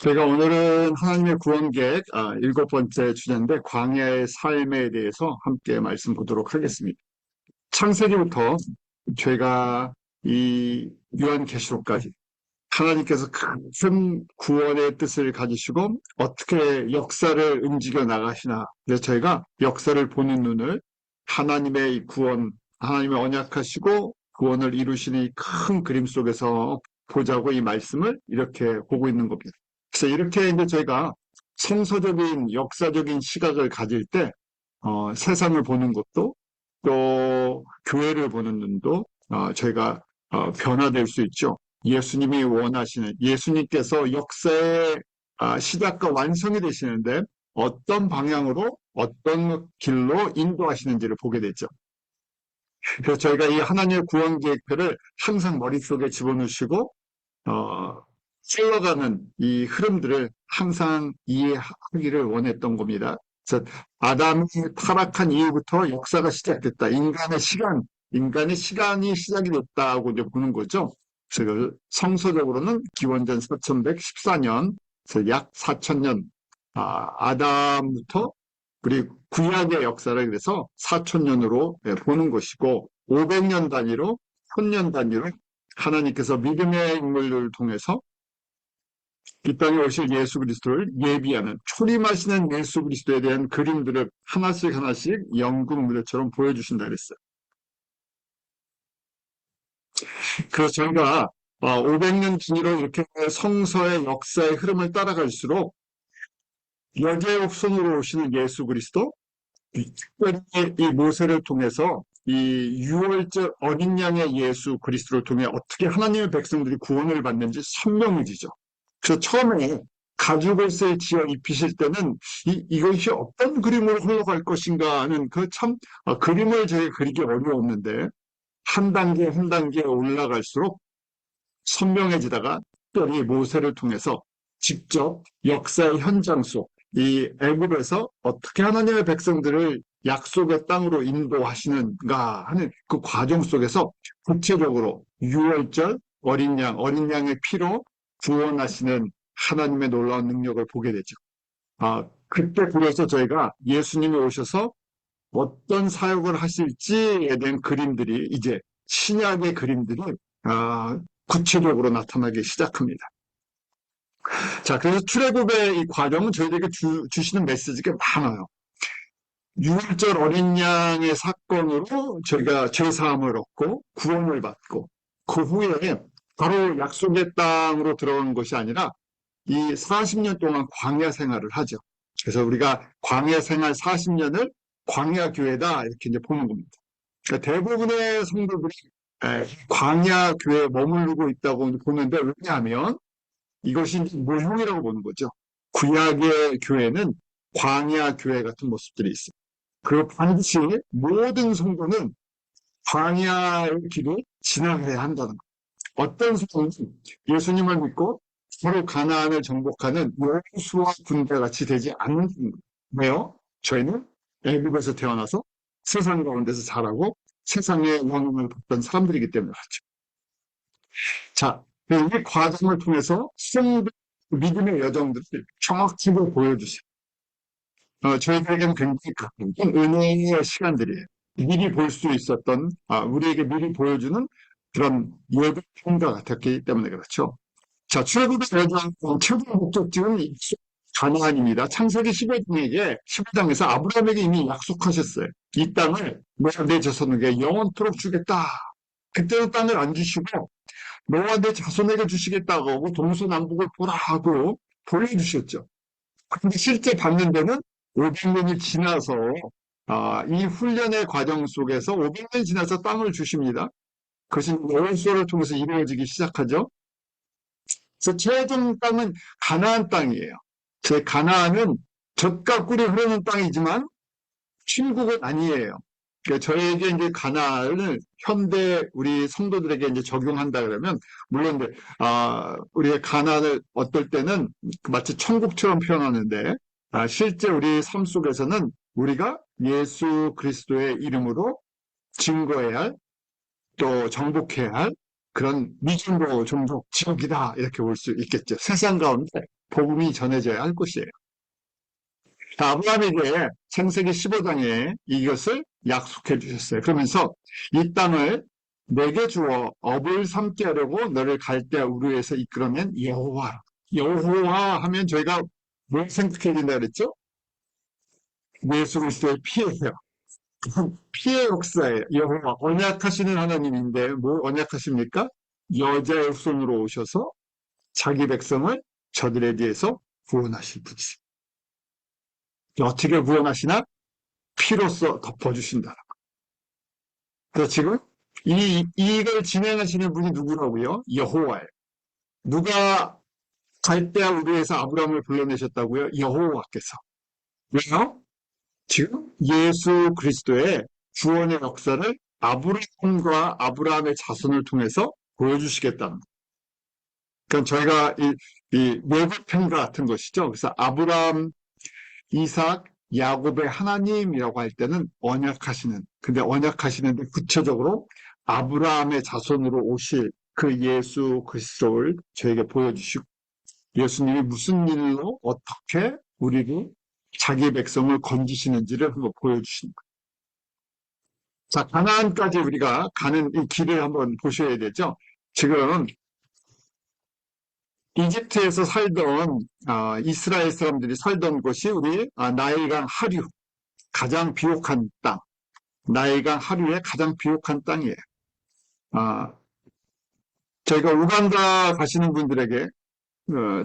저희가 오늘은 하나님의 구원 계획 일곱 번째 주제인데 광야의 삶에 대해서 함께 말씀 보도록 하겠습니다. 창세기부터 저희가 이 요한계시록까지 하나님께서 큰 구원의 뜻을 가지시고 어떻게 역사를 움직여 나가시나. 그래서 저희가 역사를 보는 눈을 하나님의 이 구원, 하나님의 언약하시고 구원을 이루시는 이 큰 그림 속에서 보자고 이 말씀을 이렇게 보고 있는 겁니다. 그래서 이렇게 이제 저희가 성서적인 역사적인 시각을 가질 때 세상을 보는 것도 또 교회를 보는 눈도 저희가 변화될 수 있죠. 예수님이 원하시는 예수님께서 역사의 시작과 완성이 되시는데 어떤 방향으로 어떤 길로 인도하시는지를 보게 되죠. 그래서 저희가 이 하나님의 구원 계획표를 항상 머릿속에 집어넣으시고 흘러가는 이 흐름들을 항상 이해하기를 원했던 겁니다. 그래서 아담이 타락한 이후부터 역사가 시작됐다. 인간의 시간이 시작이 됐다고 이제 보는 거죠. 그래서 성서적으로는 기원전 4114년, 그래서 약 4000년, 아담부터 우리 구약의 역사를 그래서 4000년으로 보는 것이고, 500년 단위로, 1000년 단위로 하나님께서 믿음의 인물들을 통해서 이 땅에 오실 예수 그리스도를 예비하는 초림하시는 예수 그리스도에 대한 그림들을 하나씩 하나씩 연극 무대처럼 보여주신다 그랬어요. 그래서 저희가 500년 단위로 이렇게 성서의 역사의 흐름을 따라갈수록 여제옥선으로 오시는 예수 그리스도, 특별히 이 모세를 통해서 이 유월절 어린 양의 예수 그리스도를 통해 어떻게 하나님의 백성들이 구원을 받는지 선명해지죠. 그래서 처음에 가죽을 지어 입히실 때는 이것이 어떤 그림으로 흘러갈 것인가 하는 그 참 그림을 저희가 그리기 어려웠는데 한 단계 한 단계 올라갈수록 선명해지다가 특별히 모세를 통해서 직접 역사의 현장 속 이 애굽에서 어떻게 하나님의 백성들을 약속의 땅으로 인도하시는가 하는 그 과정 속에서 구체적으로 유월절 어린 양의 피로 구원하시는 하나님의 놀라운 능력을 보게 되죠. 그때 그래서 저희가 예수님이 오셔서 어떤 사역을 하실지에 대한 그림들이 이제 신약의 그림들이 구체적으로 나타나기 시작합니다. 자, 그래서 출애굽의 이 과정은 저희들에게 주시는 메시지가 많아요. 유월절 어린 양의 사건으로 저희가 죄사함을 얻고 구원을 받고 그 후에 바로 약속의 땅으로 들어간 것이 아니라 이 40년 동안 광야 생활을 하죠. 그래서 우리가 광야 생활 40년을 광야 교회다 이렇게 이제 보는 겁니다. 그러니까 대부분의 성도들이 광야 교회에 머무르고 있다고 보는데 왜냐하면 이것이 모형이라고 보는 거죠. 구약의 교회는 광야 교회 같은 모습들이 있어요. 그리고 반드시 모든 성도는 광야의 길을 지나가야 한다는 거예요. 어떤 성도는 예수님을 믿고 바로 가나안을 정복하는 여호수아 군대 같이 되지 않는 거예요. 왜요? 저희는 애굽에서 태어나서 세상 가운데서 자라고 세상의 영향을 받던 사람들이기 때문에 그렇죠. 자, 이 과정을 통해서 성도 믿음의 여정들을 정확히 보여주세요. 저희들에게는 굉장히 큰 은혜의 시간들이에요. 미리 볼 수 있었던, 우리에게 미리 보여주는 그런 예배 평가 같았기 때문에 그렇죠. 자, 출애굽의 여정 최종 목적지는 가나안입니다. 창세기 15장에서 아브라함에게 이미 약속하셨어요. 이 땅을 너와 내 자손에게 영원토록 주겠다. 그때는 땅을 안 주시고 너와 내 자손에게 주시겠다고 하고 동서남북을 보라 하고 보여주셨죠. 근데 실제 받는 데는 500년이 지나서 이 훈련의 과정 속에서 500년이 지나서 땅을 주십니다. 그것이 여호수아를 통해서 이루어지기 시작하죠. 그래서 최종 땅은 가나안 땅이에요. 제 가나안은 젖과 꿀이 흐르는 땅이지만 천국은 아니에요. 그러니까 저에게 이제 가나안을 현대 우리 성도들에게 이제 적용한다 그러면 물론 이제 우리의 가나안을 어떨 때는 마치 천국처럼 표현하는데 실제 우리 삶 속에서는 우리가 예수 그리스도의 이름으로 증거해야 할 또 정복해야 할 그런 미중도 종족 지역이다 이렇게 볼 수 있겠죠. 세상 가운데 복음이 전해져야 할 곳이에요. 아브라함에게 창세기 15장에 이것을 약속해 주셨어요. 그러면서 이 땅을 내게 주어 업을 삼게 하려고 너를 갈대아 우르에서 이끌어낸 여호와. 여호와 하면 저희가 뭘 생각해야 된다 그랬죠? 예수 그리스도의 피예요. 피의 역사예요. 여호와 언약하시는 하나님인데 뭘 언약하십니까? 여자의 후손으로 오셔서 자기 백성을 저들에 대해서 구원하실 분이세요. 어떻게 구원하시나? 피로써 덮어주신다. 그래서 지금 이걸 진행하시는 분이 누구라고요? 여호와예요. 누가 갈대아 우르에서 아브라함을 불러내셨다고요? 여호와께서. 왜요? 지금 예수 그리스도의 구원의 역사를 아브라함과 아브라함의 자손을 통해서 보여주시겠다는. 그러니까 저희가 이 예고편과 같은 것이죠. 그래서 아브라함, 이삭, 야곱의 하나님이라고 할 때는 언약하시는, 근데 언약하시는데 구체적으로 아브라함의 자손으로 오실 그 예수 그리스도를 저에게 보여주시고, 예수님이 무슨 일로 어떻게 우리를 자기 백성을 건지시는지를 한번 보여주시는 거예요. 자, 가나안까지 우리가 가는 이 길을 한번 보셔야 되죠. 지금 이집트에서 살던 이스라엘 사람들이 살던 곳이 우리 나일강 하류, 가장 비옥한 땅, 나일강 하류의 가장 비옥한 땅이에요. 아, 저희가 우간다 가시는 분들에게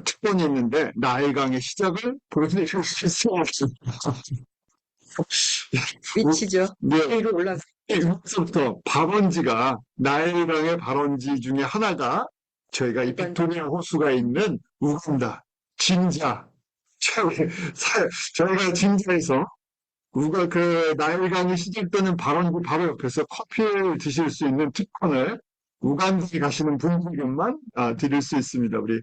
특권이 있는데 나일강의 시작을 보여드릴 수 있습니다. 위치죠. 네, 위로 올라가. 여기서부터 발원지가 나일강의 발원지 중에 하나가 저희가 이 빅토리아 호수가 있는 우간다, 진자, 저희가 진자에서 그 나일강이 시작되는 발원지 바로 옆에서 커피를 드실 수 있는 특권을 우간다에 가시는 분들만 드릴 수 있습니다. 우리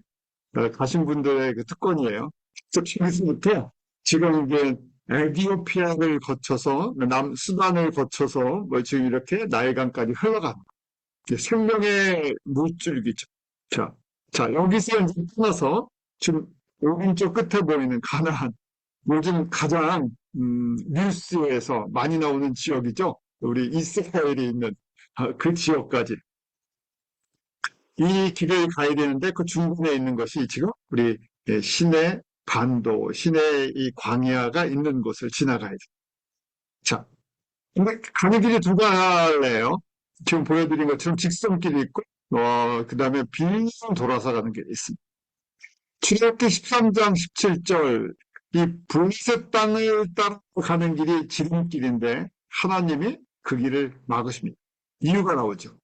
가신 분들의 그 특권이에요. 여기서부터 지금 이제 에티오피아를 거쳐서 남수단을 거쳐서 뭐 지금 이렇게 나일강까지 흘러갑니다. 생명의 물줄기죠. 자, 여기서 이제 떠나서 지금 오른쪽 끝에 보이는 가나안, 요즘 가장 뉴스에서 많이 나오는 지역이죠. 우리 이스라엘이 있는 그 지역까지 이 길을 가야 되는데 그 중간에 있는 것이 지금 우리 시내 반도, 시내 이 광야가 있는 곳을 지나가야 돼. 자, 근데 가는 길이 두 갈래요. 지금 보여드린 것처럼 직선길이 있고, 그 다음에 빙 돌아서 가는 길이 있습니다. 출애굽기 13장 17절, 이 블레셋 땅을 따라 가는 길이 지름길인데 하나님이 그 길을 막으십니다. 이유가 나오죠.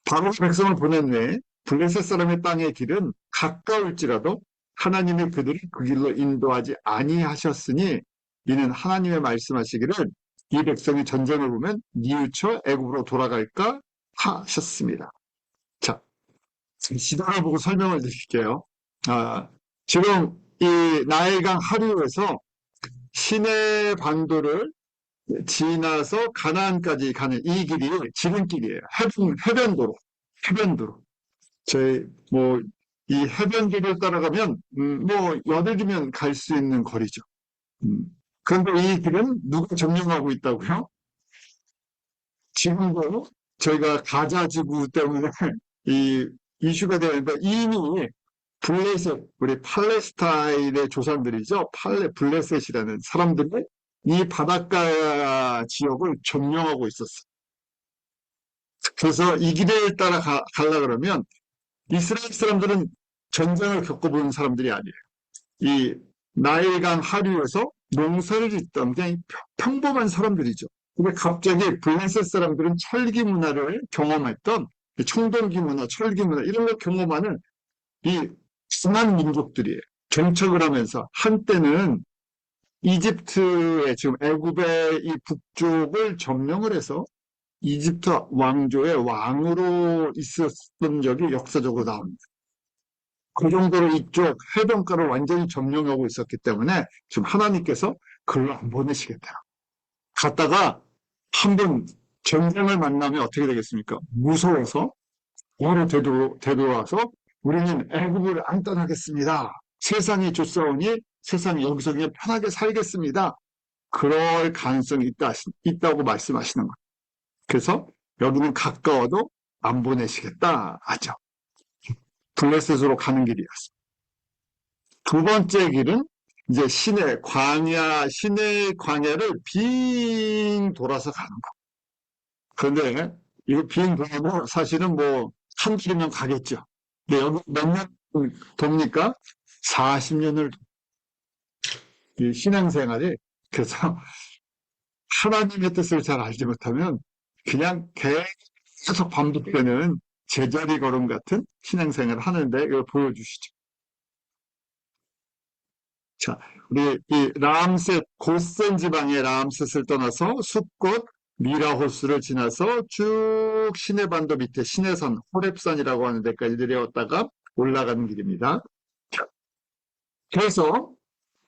바로 백성을 보낸 후에 블레셋 사람의 땅의 길은 가까울지라도 하나님이 그들을 그 길로 인도하지 아니하셨으니 이는 하나님의 말씀하시기를 이 백성이 전쟁을 보면 뉘우쳐 애굽으로 돌아갈까 하셨습니다. 자, 시도를 보고 설명을 드릴게요. 지금 이 나일강 하류에서 시내 반도를 지나서 가나안까지 가는 이 길이 지름길이에요. 해변도로. 저희 이 해변길을 따라가면 뭐 여덟이면 갈 수 있는 거리죠. 그런데 이 길은 누가 점령하고 있다고요? 지금도 저희가 가자 지구 때문에 이 이슈가 되는데 이미 블레셋, 우리 팔레스타인의 조상들이죠. 블레셋이라는 사람들이 이 바닷가 지역을 점령하고 있었어요. 그래서 이 길을 따라 가려 그러면 이스라엘 사람들은 전쟁을 겪어본 사람들이 아니에요. 이 나일강 하류에서 농사를 짓던 그냥 평범한 사람들이죠. 근데 갑자기 블레셋 사람들은 철기 문화를 경험했던 청동기 문화, 철기 문화 이런 걸 경험하는 이 순한 민족들이에요. 정착을 하면서 한때는 이집트의 지금 애굽의 이 북쪽을 점령을 해서 이집트 왕조의 왕으로 있었던 적이 역사적으로 나옵니다. 그 정도로 이쪽 해변가를 완전히 점령하고 있었기 때문에 지금 하나님께서 글로 안 보내시겠다. 갔다가 한번 전쟁을 만나면 어떻게 되겠습니까? 무서워서 바로 되돌아와서 우리는 애굽을 안 떠나겠습니다. 세상이 좋사오니 세상이 여기서 그냥 편하게 살겠습니다. 그럴 가능성이 있다고 말씀하시는 거예요. 그래서 여기는 가까워도 안 보내시겠다 하죠. 블레셋으로 가는 길이었어요. 두 번째 길은 이제 시내 광야를 빙 돌아서 가는 거. 그런데 이거 빙 돌아도 사실은 뭐 한 길이면 가겠죠. 근데 여기 몇 년 돕니까? 40년을 이 신앙생활이 그래서 하나님의 뜻을 잘 알지 못하면 그냥 계속 반복되는 제자리 걸음 같은 신앙생활을 하는데 이걸 보여주시죠. 자, 우리 이 람셋, 고센 지방의 람셋을 떠나서 숲곳 미라호스를 지나서 쭉 시내반도 밑에 시내산, 호렙산이라고 하는 데까지 내려왔다가 올라가는 길입니다. 그래서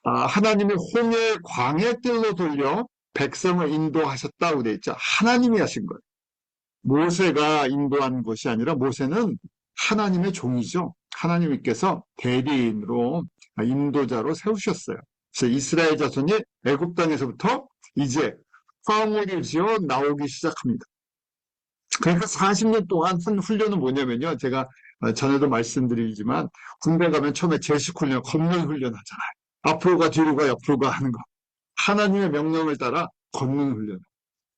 하나님이 홍해 광야길로 돌려 백성을 인도하셨다고 되어 있죠. 하나님이 하신 거예요. 모세가 인도한 것이 아니라 모세는 하나님의 종이죠. 하나님께서 대리인으로 인도자로 세우셨어요. 그래서 이스라엘 자손이 애굽 땅에서부터 이제 황홀을 지어 나오기 시작합니다. 그러니까 40년 동안 한 훈련은 뭐냐면요. 제가 전에도 말씀드리지만 군대 가면 처음에 제식 훈련, 걷는 훈련 하잖아요. 앞으로 가, 뒤로 가, 옆으로 가 하는 거. 하나님의 명령을 따라 걷는 훈련.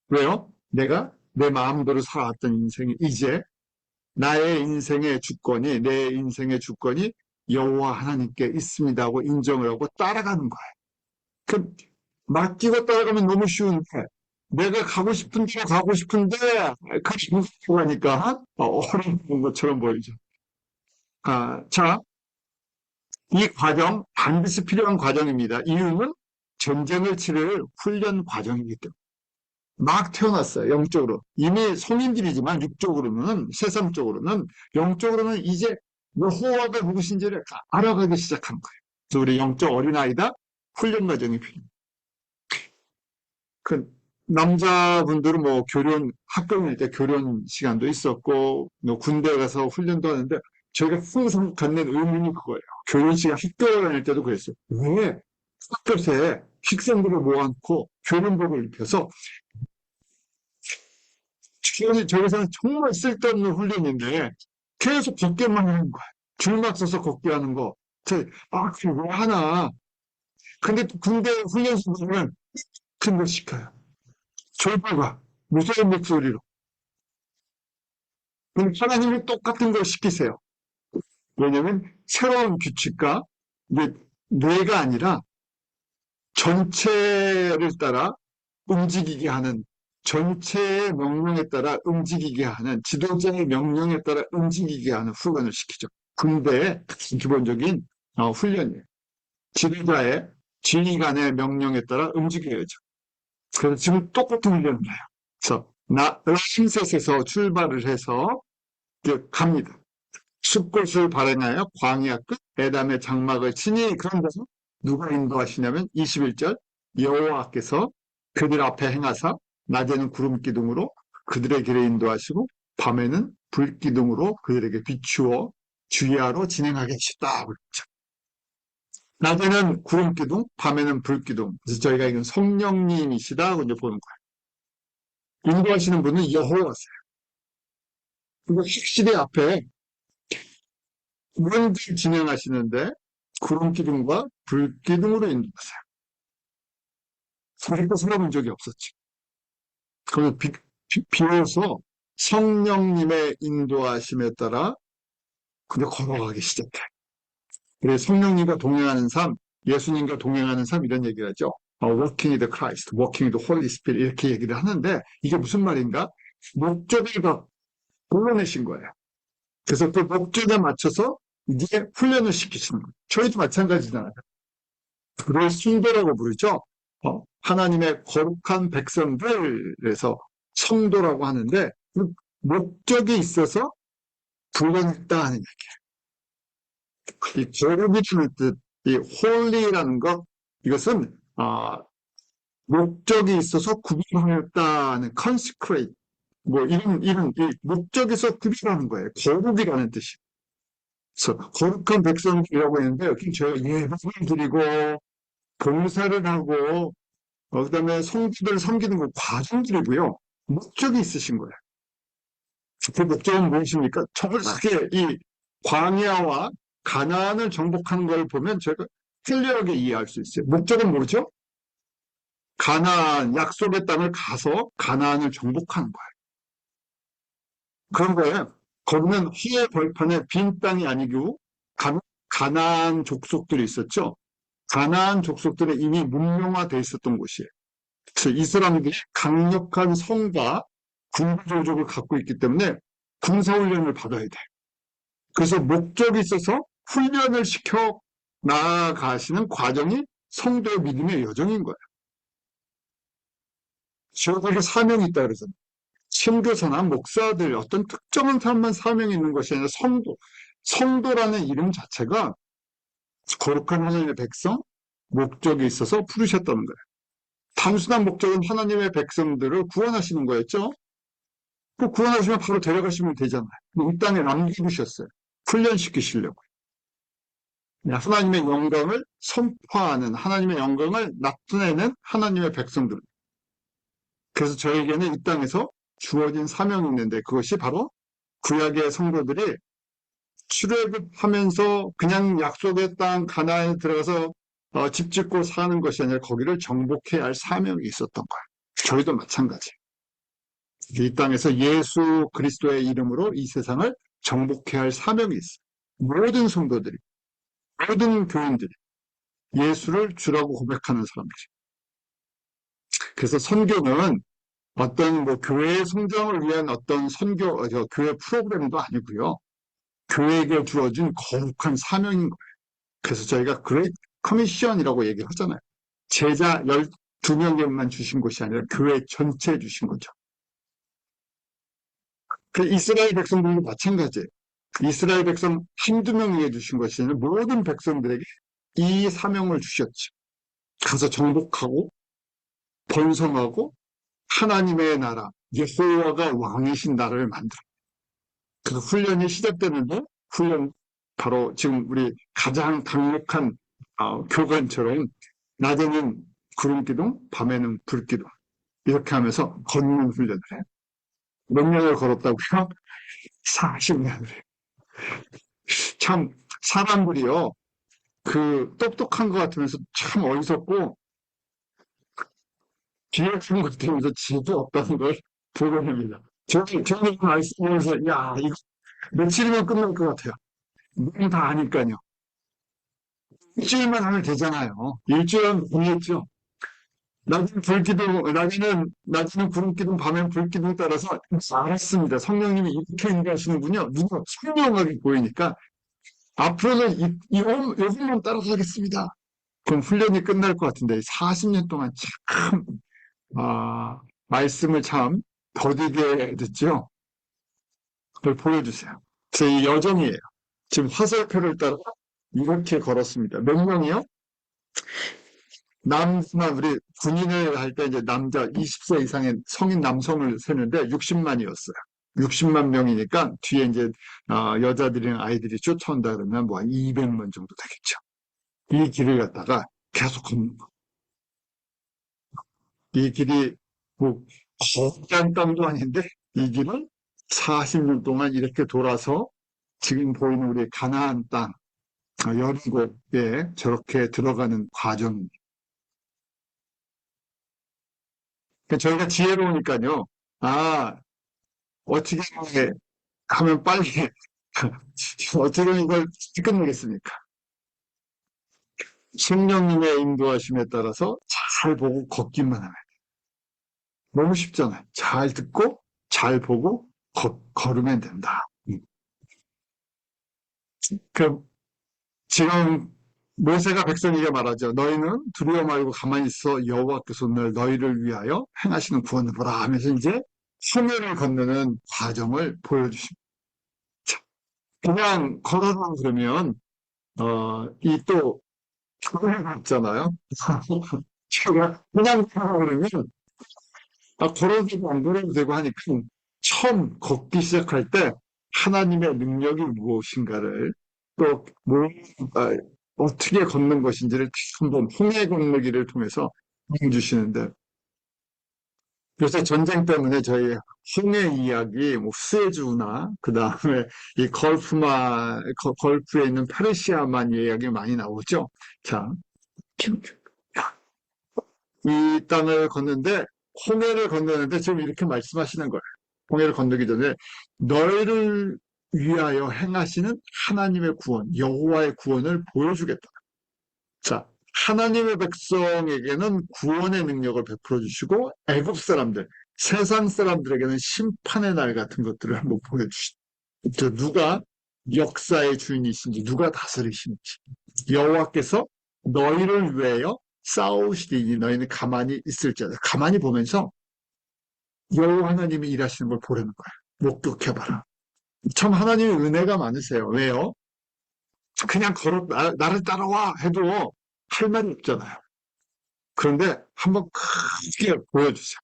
왜요? 내가 내 마음대로 살아왔던 인생이 이제 나의 인생의 주권이, 내 인생의 주권이 여호와 하나님께 있습니다 하고 인정을 하고 따라가는 거예요. 그 맡기고 따라가면 너무 쉬운데 내가 가고 싶은 데로 가고 싶은데 그렇게 가니까 어려운 것처럼 보이죠. 자, 이 과정 반드시 필요한 과정입니다. 이유는 전쟁을 치를 훈련 과정이기 때문에. 막 태어났어요, 영적으로. 이미 성인들이지만 육적으로는, 세상적으로는, 영적으로는 이제 여호와가 누구신지를 알아가기 시작한 거예요. 그래서 우리 영적 어린아이다 훈련 과정이 필요합니다. 그 남자분들은 뭐 학교 다닐 때 교련 시간도 있었고, 뭐 군대 가서 훈련도 하는데, 저희가 항상 갖는 의문이 그거예요. 교련 시간 학교 다닐 때도 그랬어요. 왜 학교에 학생들을 모아놓고 교련복을 입혀서 저기서는 정말 쓸데없는 훈련인데 계속 걷기만 하는 거야. 줄막 서서 걷기 하는 거. 그거 하나. 근데 군대 훈련소 보면 큰 거 시켜요. 졸부가 무서운 목소리로. 그럼 하나님이 똑같은 걸 시키세요. 왜냐면 새로운 규칙과 뇌가 아니라 전체를 따라 움직이게 하는 전체의 명령에 따라 움직이게 하는 지도자의 명령에 따라 움직이게 하는 훈련을 시키죠. 군대의 기본적인 훈련이에요. 지도자의 지휘관의 명령에 따라 움직여야죠. 그래서 지금 똑같은 훈련을 해요. 그래서 라신셋에서 출발을 해서 갑니다. 숲곳을 발행하여 광야 끝 에담의 장막을 치니 그런 데서 누가 인도하시냐면 21절 여호와께서 그들 앞에 행하사 낮에는 구름 기둥으로 그들의 길에 인도하시고 밤에는 불 기둥으로 그들에게 비추어 주야로 진행하게 하셨다. 낮에는 구름 기둥, 밤에는 불 기둥. 그래서 저희가 이건 성령님이시다 이제 보는 거예요. 인도하시는 분은 여호와세요. 그리고 확실히 앞에 먼저 진행하시는데 구름 기둥과 불 기둥으로 인도하세요. 그렇게 살아본 적이 없었죠. 그래서 비로소 성령님의 인도하심에 따라 그냥 걸어가기 시작해. 그래서 성령님과 동행하는 삶, 예수님과 동행하는 삶 이런 얘기를 하죠. Walking with Christ, Walking with the Holy Spirit 이렇게 얘기를 하는데 이게 무슨 말인가? 목적을 불러내신 거예요. 그래서 그 목적에 맞춰서 이제 훈련을 시키시는 거예요. 저희도 마찬가지잖아요. 그걸 순도라고 부르죠. 하나님의 거룩한 백성들에서 성도라고 하는데 그 목적이 있어서 불러냈다 하는 얘기예요. 이 거룩이라는 뜻, 이 홀리라는 것, 이것은 목적이 있어서 구별하였다는 consecrate, 뭐 이런 이 목적에서 구별하는 거예요. 거룩이라는 뜻이. 그래서 거룩한 백성이라고 했는데, 저희가 예배를 드리고, 봉사를 하고, 그다음에 성도들을 섬기는 그 과정들이고요. 목적이 있으신 거예요. 그 목적은 무엇입니까? 정확하게 이 광야와 가나안을 정복하는 걸 보면 제가 클리어하게 이해할 수 있어요. 목적은 뭐죠? 가나안, 약속의 땅을 가서 가나안을 정복하는 거예요. 그런 거예요. 거기는 허의 벌판에 빈 땅이 아니고 가나안 족속들이 있었죠. 가나안 족속들이 이미 문명화되어 있었던 곳이에요. 그래서 이 사람들이 강력한 성과 군부 조직을 갖고 있기 때문에 군사훈련을 받아야 돼. 그래서 목적이 있어서 훈련을 시켜 나아가시는 과정이 성도의 믿음의 여정인 거예요. 지역에 사명이 있다 그러잖아요. 선교사나 목사들 어떤 특정한 사람만 사명이 있는 것이 아니라 성도라는 이름 자체가 거룩한 하나님의 백성, 목적이 있어서 부르셨다는 거예요. 단순한 목적은 하나님의 백성들을 구원하시는 거였죠. 그 구원하시면 바로 데려가시면 되잖아요. 이 땅에 남기셨어요. 훈련시키시려고. 하나님의 영광을 선포하는, 하나님의 영광을 나타내는 하나님의 백성들. 그래서 저에게는 이 땅에서 주어진 사명이 있는데 그것이 바로 구약의 성도들이 출애굽하면서 그냥 약속의 땅 가나안에 들어가서 집 짓고 사는 것이 아니라 거기를 정복해야 할 사명이 있었던 거예요. 저희도 마찬가지. 이 땅에서 예수 그리스도의 이름으로 이 세상을 정복해야 할 사명이 있어요. 모든 성도들이, 모든 교인들이 예수를 주라고 고백하는 사람들이. 그래서 선교는 어떤 뭐 교회의 성장을 위한 어떤 교회 프로그램도 아니고요. 교회에게 주어진 거룩한 사명인 거예요. 그래서 저희가 그레이트 커미션이라고 얘기를 하잖아요. 제자 12명에만 주신 것이 아니라 교회 전체에 주신 거죠. 그 이스라엘 백성들도 마찬가지예요. 이스라엘 백성 한두 명에게 주신 것이 아니라 모든 백성들에게 이 사명을 주셨죠. 가서 정복하고 번성하고 하나님의 나라, 여호와가 왕이신 나라를 만들어. 그 훈련이 시작되는데 훈련 바로 지금 우리 가장 강력한 교관처럼 낮에는 구름기둥, 밤에는 불기둥 이렇게 하면서 걷는 훈련을 해요. 몇 년을 걸었다고요? 40년을 해요. 참 사람들이요. 그 똑똑한 것 같으면서 참 어리석고 비약한 것 같으면서 지도 없다는 걸 보여냅니다. 저는 말씀하면서 야 이거 며칠이면 끝날 것 같아요. 너무 다 아니까요. 일주일만 하면 되잖아요. 일주일은 보냈죠. 낮에는 구름기둥, 밤에는 불기둥 따라서 알았습니다. 성령님이 이렇게 인도하시는군요. 누가 선명하게 보이니까 앞으로는 이것만 따라가겠습니다. 그럼 훈련이 끝날 것 같은데 40년 동안 참 말씀을 참 더디게 듣죠. 그걸 보여주세요. 제 여정이에요. 지금 화살표를 따라 이렇게 걸었습니다. 몇 명이요? 우리 군인을 할 때 이제 남자 20세 이상의 성인 남성을 세는데 60만이었어요. 60만 명이니까 뒤에 이제 여자들이나 아이들이 쫓아온다 그러면 뭐 한 200만 정도 되겠죠. 이 길을 갖다가 계속 걷는 거. 이 길이 뭐 거대한 땅도 아닌데 이 길을 40년 동안 이렇게 돌아서 지금 보이는 우리 가나안 땅 여리고에 저렇게 들어가는 과정. 저희가 지혜로우니까요. 어떻게 하면 빨리 어떻게 이걸 끝내겠습니까? 성령님의 인도하심에 따라서 잘 보고 걷기만 하면 너무 쉽잖아요. 잘 듣고 잘 보고 걸으면 된다. 그 지금 모세가 백성에게 말하죠. 너희는 두려워 말고 가만히 있어 여호와께서 오늘 너희를 위하여 행하시는 구원을 보라 하면서 이제 수면을 건너는 과정을 보여주십니다. 그냥 걸어라 그러면 이 또 교회가 있잖아요. 제가 그냥 걸어라 그러면 걸어도 되고 안 걸어도 되고 하니까 처음 걷기 시작할 때 하나님의 능력이 무엇인가를 또 아, 어떻게 걷는 것인지를 한번 홍해 건너기를 통해서 보여주시는데, 요새 전쟁 때문에 저희 홍해 이야기, 뭐 수에즈나 그 다음에 이 걸프에 있는 페르시아만 이야기 많이 나오죠. 자, 이 땅을 걷는데 홍해를 건너는데 지금 이렇게 말씀하시는 거예요. 홍해를 건너기 전에 너희를 위하여 행하시는 하나님의 구원, 여호와의 구원을 보여주겠다. 자, 하나님의 백성에게는 구원의 능력을 베풀어 주시고 애굽 사람들, 세상 사람들에게는 심판의 날 같은 것들을 한번 보여주시죠. 누가 역사의 주인이신지, 누가 다스리시는지. 여호와께서 너희를 위하여 싸우시리니 너희는 가만히 있을지어다. 가만히 보면서 여호와 하나님이 일하시는 걸 보려는 거예요. 목격해봐라. 참 하나님의 은혜가 많으세요. 왜요? 그냥 나를 따라와 해도 할 말이 없잖아요. 그런데 한번 크게 보여주세요.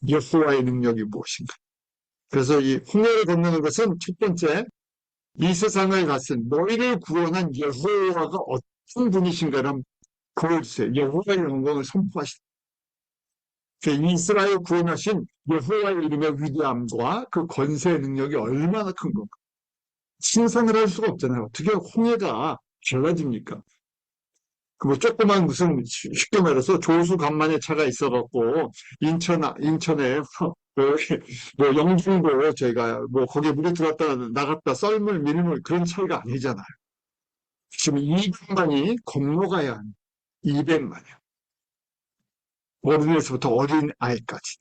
여호와의 능력이 무엇인가. 그래서 이 홍해를 건너는 것은 첫 번째, 이 세상을 다스린 너희를 구원한 여호와가 어떤 분이신가를 한번 보여주세요. 여호와의 영광을 선포하시다. 이스라엘 구원하신 여호와의 이름의 위대함과 그 권세의 능력이 얼마나 큰 건가. 상상을 할 수가 없잖아요. 어떻게 홍해가 달라집니까? 그 뭐 조그만 무슨 쉽게 말해서 조수 간만에 차가 있어갖고 인천에 뭐 영종도 저희가 뭐 거기에 물에 들어갔다 나갔다 썰물 밀물 그런 차이가 아니잖아요. 지금 200만이 건너가야 하는 200만이요. 어린애서부터 어린 아이까지.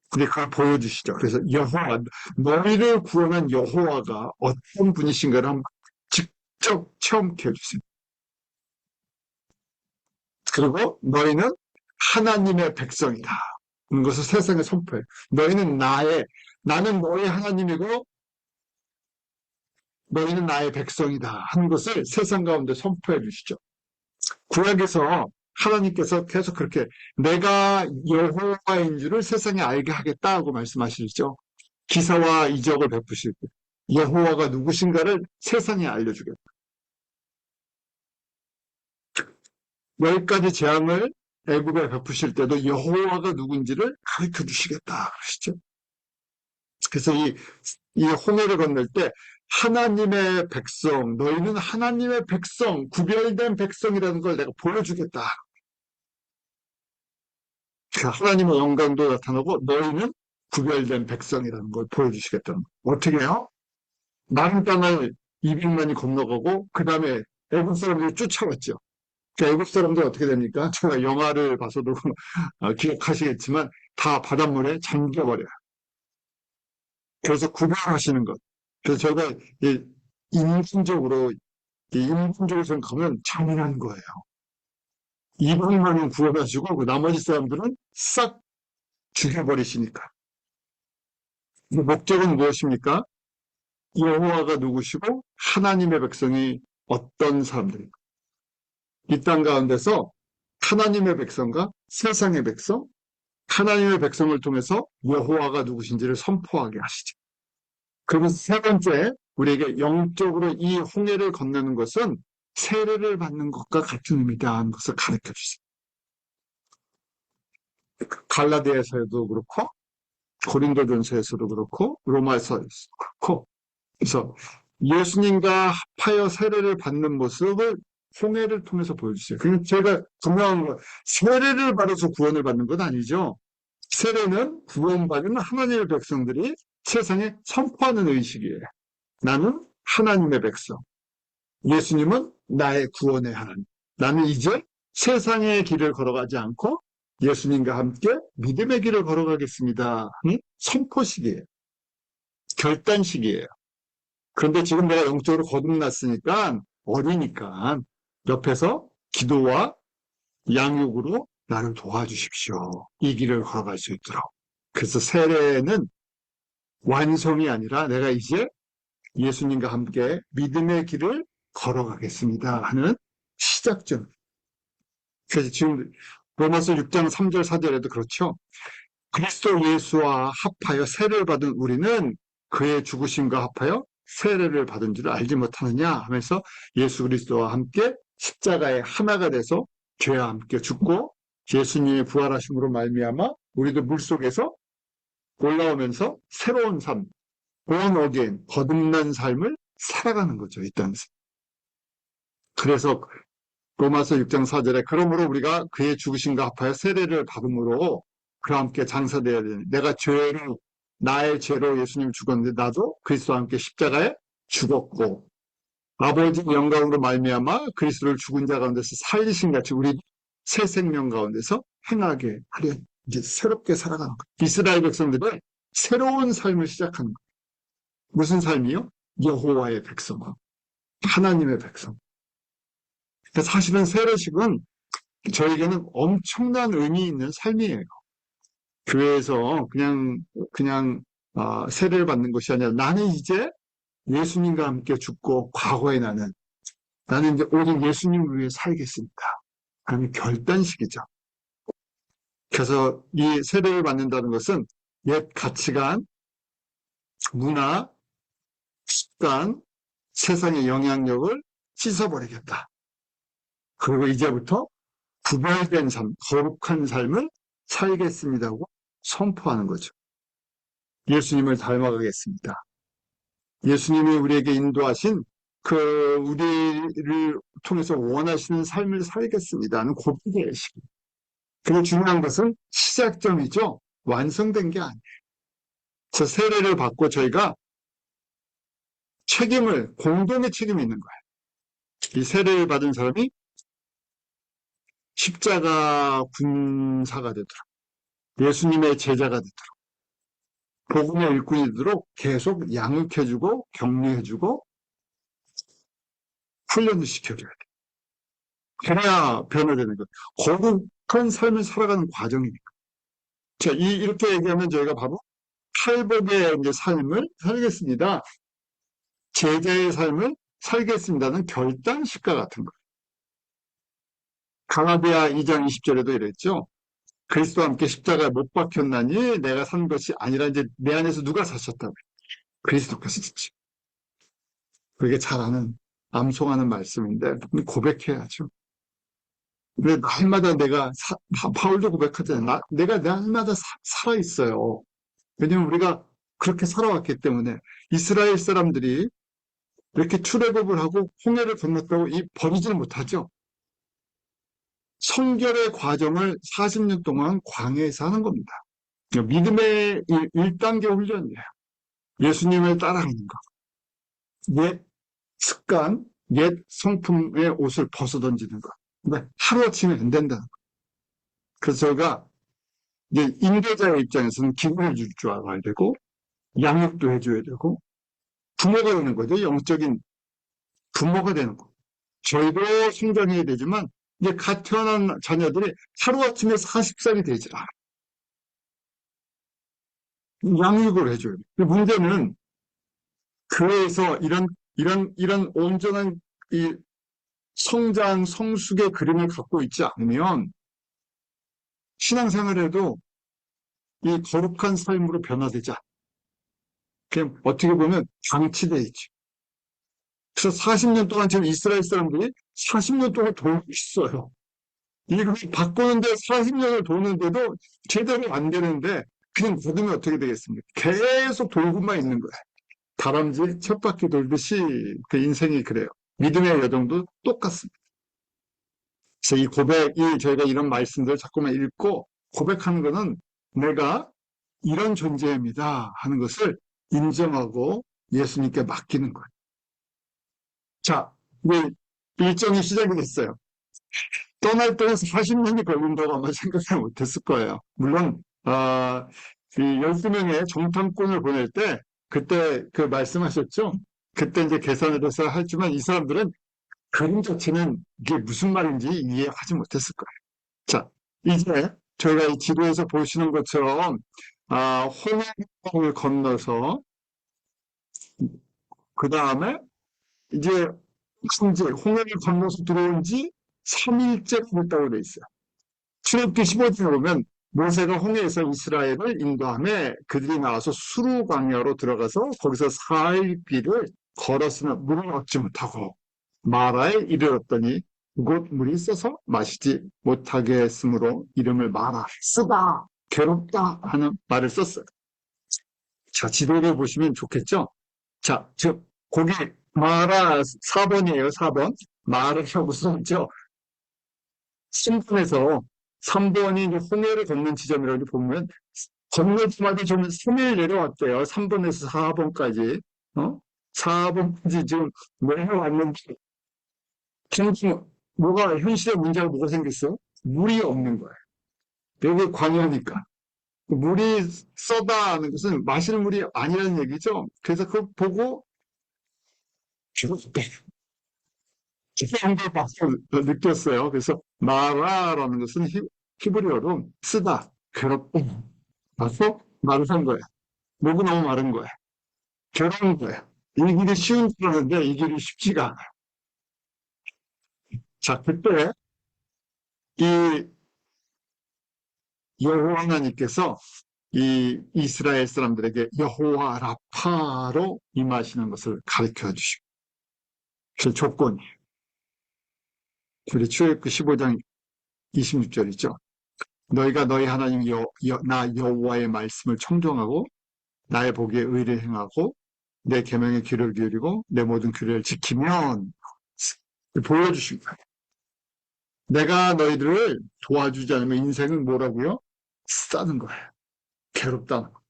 근데 그걸 보여주시죠. 그래서 여호와, 너희를 구원한 여호와가 어떤 분이신가를 한번 직접 체험케 해주세요. 그리고 너희는 하나님의 백성이다. 그런 것을 세상에 선포해. 너희는 나는 너희 하나님이고 너희는 나의 백성이다 하는 것을 세상 가운데 선포해 주시죠. 구약에서 하나님께서 계속 그렇게 내가 여호와인 줄을 세상에 알게 하겠다고 말씀하시죠. 기사와 이적을 베푸실 때 여호와가 누구신가를 세상에 알려주겠다. 10가지 재앙을 애굽에 베푸실 때도 여호와가 누군지를 가르쳐 주시겠다 그러시죠. 그래서 이 홍해를 건널 때 하나님의 백성, 너희는 하나님의 백성, 구별된 백성이라는 걸 내가 보여주겠다. 하나님의 영광도 나타나고 너희는 구별된 백성이라는 걸 보여주시겠다는 거. 어떻게 해요? 마른 땅을 200만이 건너가고 그 다음에 애굽 사람들이 쫓아왔죠. 애굽 사람들 어떻게 됩니까? 제가 영화를 봐서도 기억하시겠지만 다 바닷물에 잠겨버려요. 그래서 구별하시는 것. 그래서 제가 인간적으로 생각하면 잔인한 거예요. 200만은 구원하시고 그 나머지 사람들은 싹 죽여버리시니까. 목적은 무엇입니까? 여호와가 누구시고 하나님의 백성이 어떤 사람들인가. 이 땅 가운데서 하나님의 백성과 세상의 백성, 하나님의 백성을 통해서 여호와가 누구신지를 선포하게 하시죠. 그러면서 세 번째, 우리에게 영적으로 이 홍해를 건너는 것은 세례를 받는 것과 같은 의미다 하는 것을 가르쳐 주세요. 갈라디아서에도 그렇고 고린도전서에서도 그렇고 로마서에서도 그렇고 그래서 예수님과 합하여 세례를 받는 모습을 홍해를 통해서 보여주세요. 그러니까 제가 분명한 거 세례를 받아서 구원을 받는 건 아니죠. 세례는 구원받은 하나님의 백성들이 세상에 선포하는 의식이에요. 나는 하나님의 백성. 예수님은 나의 구원의 하나님. 나는 이제 세상의 길을 걸어가지 않고 예수님과 함께 믿음의 길을 걸어가겠습니다. 선포식이에요. 결단식이에요. 그런데 지금 내가 영적으로 거듭났으니까 어리니까 옆에서 기도와 양육으로 나를 도와주십시오. 이 길을 걸어갈 수 있도록. 그래서 세례는 완성이 아니라 내가 이제 예수님과 함께 믿음의 길을 걸어가겠습니다 하는 시작점. 그래서 지금 로마서 6장 3절 4절에도 그렇죠. 그리스도 예수와 합하여 세례를 받은 우리는 그의 죽으심과 합하여 세례를 받은 줄 알지 못하느냐 하면서 예수 그리스도와 함께 십자가에 하나가 돼서 죄와 함께 죽고 예수님의 부활하심으로 말미암아 우리도 물속에서 올라오면서 새로운 삶, born again, 거듭난 삶을 살아가는 거죠. 이 땅에서. 그래서 로마서 6장 4절에 그러므로 우리가 그의 죽으심과 합하여 세례를 받음으로 그와 함께 장사되어야 되는 내가 나의 죄로 예수님 죽었는데 나도 그리스도와 함께 십자가에 죽었고 아버지 영광으로 말미암아 그리스도를 죽은 자 가운데서 살리신 같이 우리 새 생명 가운데서 행하게 하려 이제 새롭게 살아가는 거예요. 이스라엘 백성들의 새로운 삶을 시작하는 거예요. 무슨 삶이요? 여호와의 백성, 하나님의 백성. 그러니까 사실은 세례식은 저에게는 엄청난 의미 있는 삶이에요. 교회에서 그냥 세례를 받는 것이 아니라 나는 이제 예수님과 함께 죽고 과거에 나는 이제 오직 예수님을 위해 살겠습니다. 하는 결단식이죠. 그래서 이 세례를 받는다는 것은 옛 가치관, 문화, 습관, 세상의 영향력을 씻어버리겠다. 그리고 이제부터 구별된 삶, 거룩한 삶을 살겠습니다고 선포하는 거죠. 예수님을 닮아가겠습니다. 예수님이 우리에게 인도하신 우리를 통해서 원하시는 삶을 살겠습니다는 고백의 시기. 그리고 중요한 것은 시작점이죠. 완성된 게 아니에요. 저 세례를 받고 저희가 공동의 책임이 있는 거예요. 이 세례를 받은 사람이 십자가 군사가 되도록, 예수님의 제자가 되도록, 복음의 일꾼이 되도록 계속 양육해주고, 격려해주고, 훈련을 시켜줘야 돼요. 그래야 변화되는 거예요. 거룩한 삶을 살아가는 과정이니까. 자, 이렇게 얘기하면 저희가 바로 팔복의 이제 삶을 살겠습니다. 제자의 삶을 살겠습니다는 결단식과 같은 거예요. 갈라디아 2장 20절에도 이랬죠. 그리스도와 함께 십자가에 못 박혔나니 내가 산 것이 아니라 이제 내 안에서 누가 사셨다고요? 그리스도께서 지죠. 그게 잘 아는 암송하는 말씀인데 고백해야죠. 근데 날마다 바울도 고백하잖아요. 내가 날마다 살아있어요. 왜냐면 우리가 그렇게 살아왔기 때문에 이스라엘 사람들이 이렇게 출애굽을 하고 홍해를 건넜다고 버리지를 못하죠. 성결의 과정을 40년 동안 광야에서 하는 겁니다. 믿음의 1단계 훈련이에요. 예수님을 따라가는 거. 옛 습관, 옛 성품의 옷을 벗어던지는 거. 근데 하루아침에 안 된다는 거. 그래서 제가 이제 인도자의 입장에서는 기분을 줄 줄 알아야 되고, 양육도 해줘야 되고, 부모가 되는 거죠. 영적인 부모가 되는 거. 저희도 성장해야 되지만, 이제 갓 태어난 자녀들이 하루아침에 40살이 되지 않아요. 양육을 해줘요. 문제는 교회에서 이런 온전한 이 성장, 성숙의 그림을 갖고 있지 않으면 신앙생활에도 이 거룩한 삶으로 변화되지 않아요. 그냥 어떻게 보면 방치되어 있죠. 그래서 40년 동안 지금 이스라엘 사람들이 40년 동안 돌고 있어요. 이걸 바꾸는데 40년을 도는데도 제대로 안 되는데 그냥 받으면 어떻게 되겠습니까? 계속 돌고만 있는 거예요. 다람쥐 첫 바퀴 돌듯이 그 인생이 그래요. 믿음의 여정도 똑같습니다. 그래서 이 고백이 저희가 이런 말씀들을 자꾸만 읽고 고백하는 것은 내가 이런 존재입니다 하는 것을 인정하고 예수님께 맡기는 거예요. 자, 이제 일정이 시작이 됐어요. 떠날 때는 40년이 걸린다고 아마 생각을 못했을 거예요. 물론 이 12명의 정탐꾼을 보낼 때 그때 그 말씀하셨죠? 그때 이제 계산을 해서 했지만 이 사람들은 그림 자체는 이게 무슨 말인지 이해하지 못했을 거예요. 자, 이제 저희가 이 지도에서 보시는 것처럼 홍해를 건너서 그 다음에 이제 홍해를 건너서 들어온 지 3일째 됐다고 돼 있어요. 출애굽기 15장에 보면 모세가 홍해에서 이스라엘을 인도하며 그들이 나와서 수르 광야로 들어가서 거기서 4일 길을 걸었으나 물을 얻지 못하고 마라에 이르렀더니 그곳 물이 있어서 마시지 못하게 했으므로 이름을 마라, 쓰다, 괴롭다 하는 말을 썼어요. 자, 지도를 보시면 좋겠죠? 자, 거기 마라 4번이에요, 4번. 마라라고 써있죠? 신분에서 3번이 홍해를 걷는 지점이라고 보면 건너지마다 좀 3일 내려왔대요. 3번에서 4번까지. 4번까지 지금 내려왔는데 지금 뭐가 현실의 문제가 뭐가 생겼어? 물이 없는 거예요. 여기 광야니까. 물이 써다 하는 것은 마실 물이 아니라는 얘기죠. 그래서 그거 보고 죽었대. 그런 걸 봐서 느꼈어요. 그래서 마라라는 것은 히브리어로 쓰다, 괴롭다. 봐서 말을 한 거야. 목이 너무 마른 거야. 괴로운 거야. 이 길이 쉬운 줄 알았는데 이 길이 쉽지가 않아. 자, 그때 이 여호와 하나님께서 이 이스라엘 사람들에게 여호와 라파로 임하시는 것을 가르쳐 주시고 그 조건이에요. 우리 출애굽기 15장 26절이죠. 너희가 너희 하나님 나 여호와의 말씀을 청종하고 나의 보기에 의를 행하고 내 계명에 귀를 기울이고 내 모든 규례를 지키면 보여주신 거예요. 내가 너희들을 도와주지 않으면 인생은 뭐라고요? 싸는 거예요. 괴롭다는 거.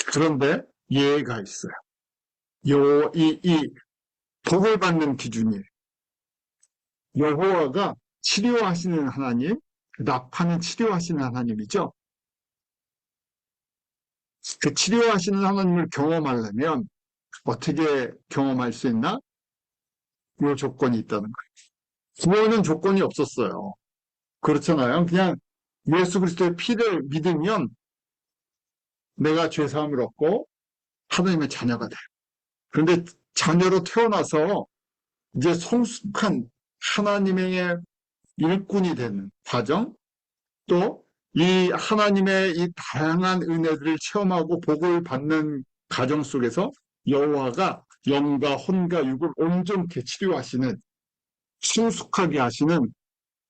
그런데 예가 있어요. 이 복을 받는 기준이에요. 여호와가 치료하시는 하나님, 나파는 치료하시는 하나님이죠. 그 치료하시는 하나님을 경험하려면 어떻게 경험할 수 있나? 이 조건이 있다는 거예요. 구원은 조건이 없었어요. 그렇잖아요. 그냥 예수 그리스도의 피를 믿으면 내가 죄사함을 얻고 하나님의 자녀가 돼요. 그런데 자녀로 태어나서 이제 성숙한 하나님의 일꾼이 되는 과정, 또 이 하나님의 이 다양한 은혜들을 체험하고 복을 받는 과정 속에서 여호와가 영과 혼과 육을 온전케 치료하시는, 성숙하게 하시는,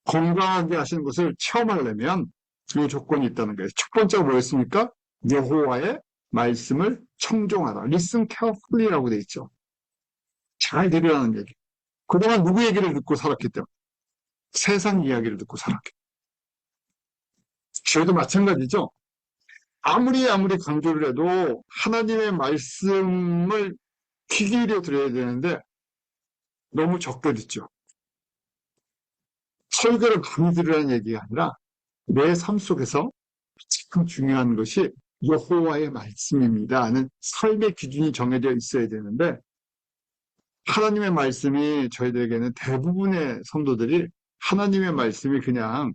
건강하게 하시는 것을 체험하려면 이 조건이 있다는 거예요. 첫 번째가 뭐였습니까? 여호와의 말씀을 청종하라. Listen carefully라고 돼 있죠. 잘 들으라는 얘기. 그동안 누구 얘기를 듣고 살았기 때문에 세상 이야기를 듣고 살았기 때문에. 저희도 마찬가지죠. 아무리 강조를 해도 하나님의 말씀을 귀 기울여 들어야 되는데 너무 적게 듣죠. 설교를 많이 들으라는 얘기가 아니라 내 삶 속에서 가장 중요한 것이 여호와의 말씀입니다 하는 삶의 기준이 정해져 있어야 되는데, 하나님의 말씀이 저희들에게는 대부분의 성도들이 하나님의 말씀이 그냥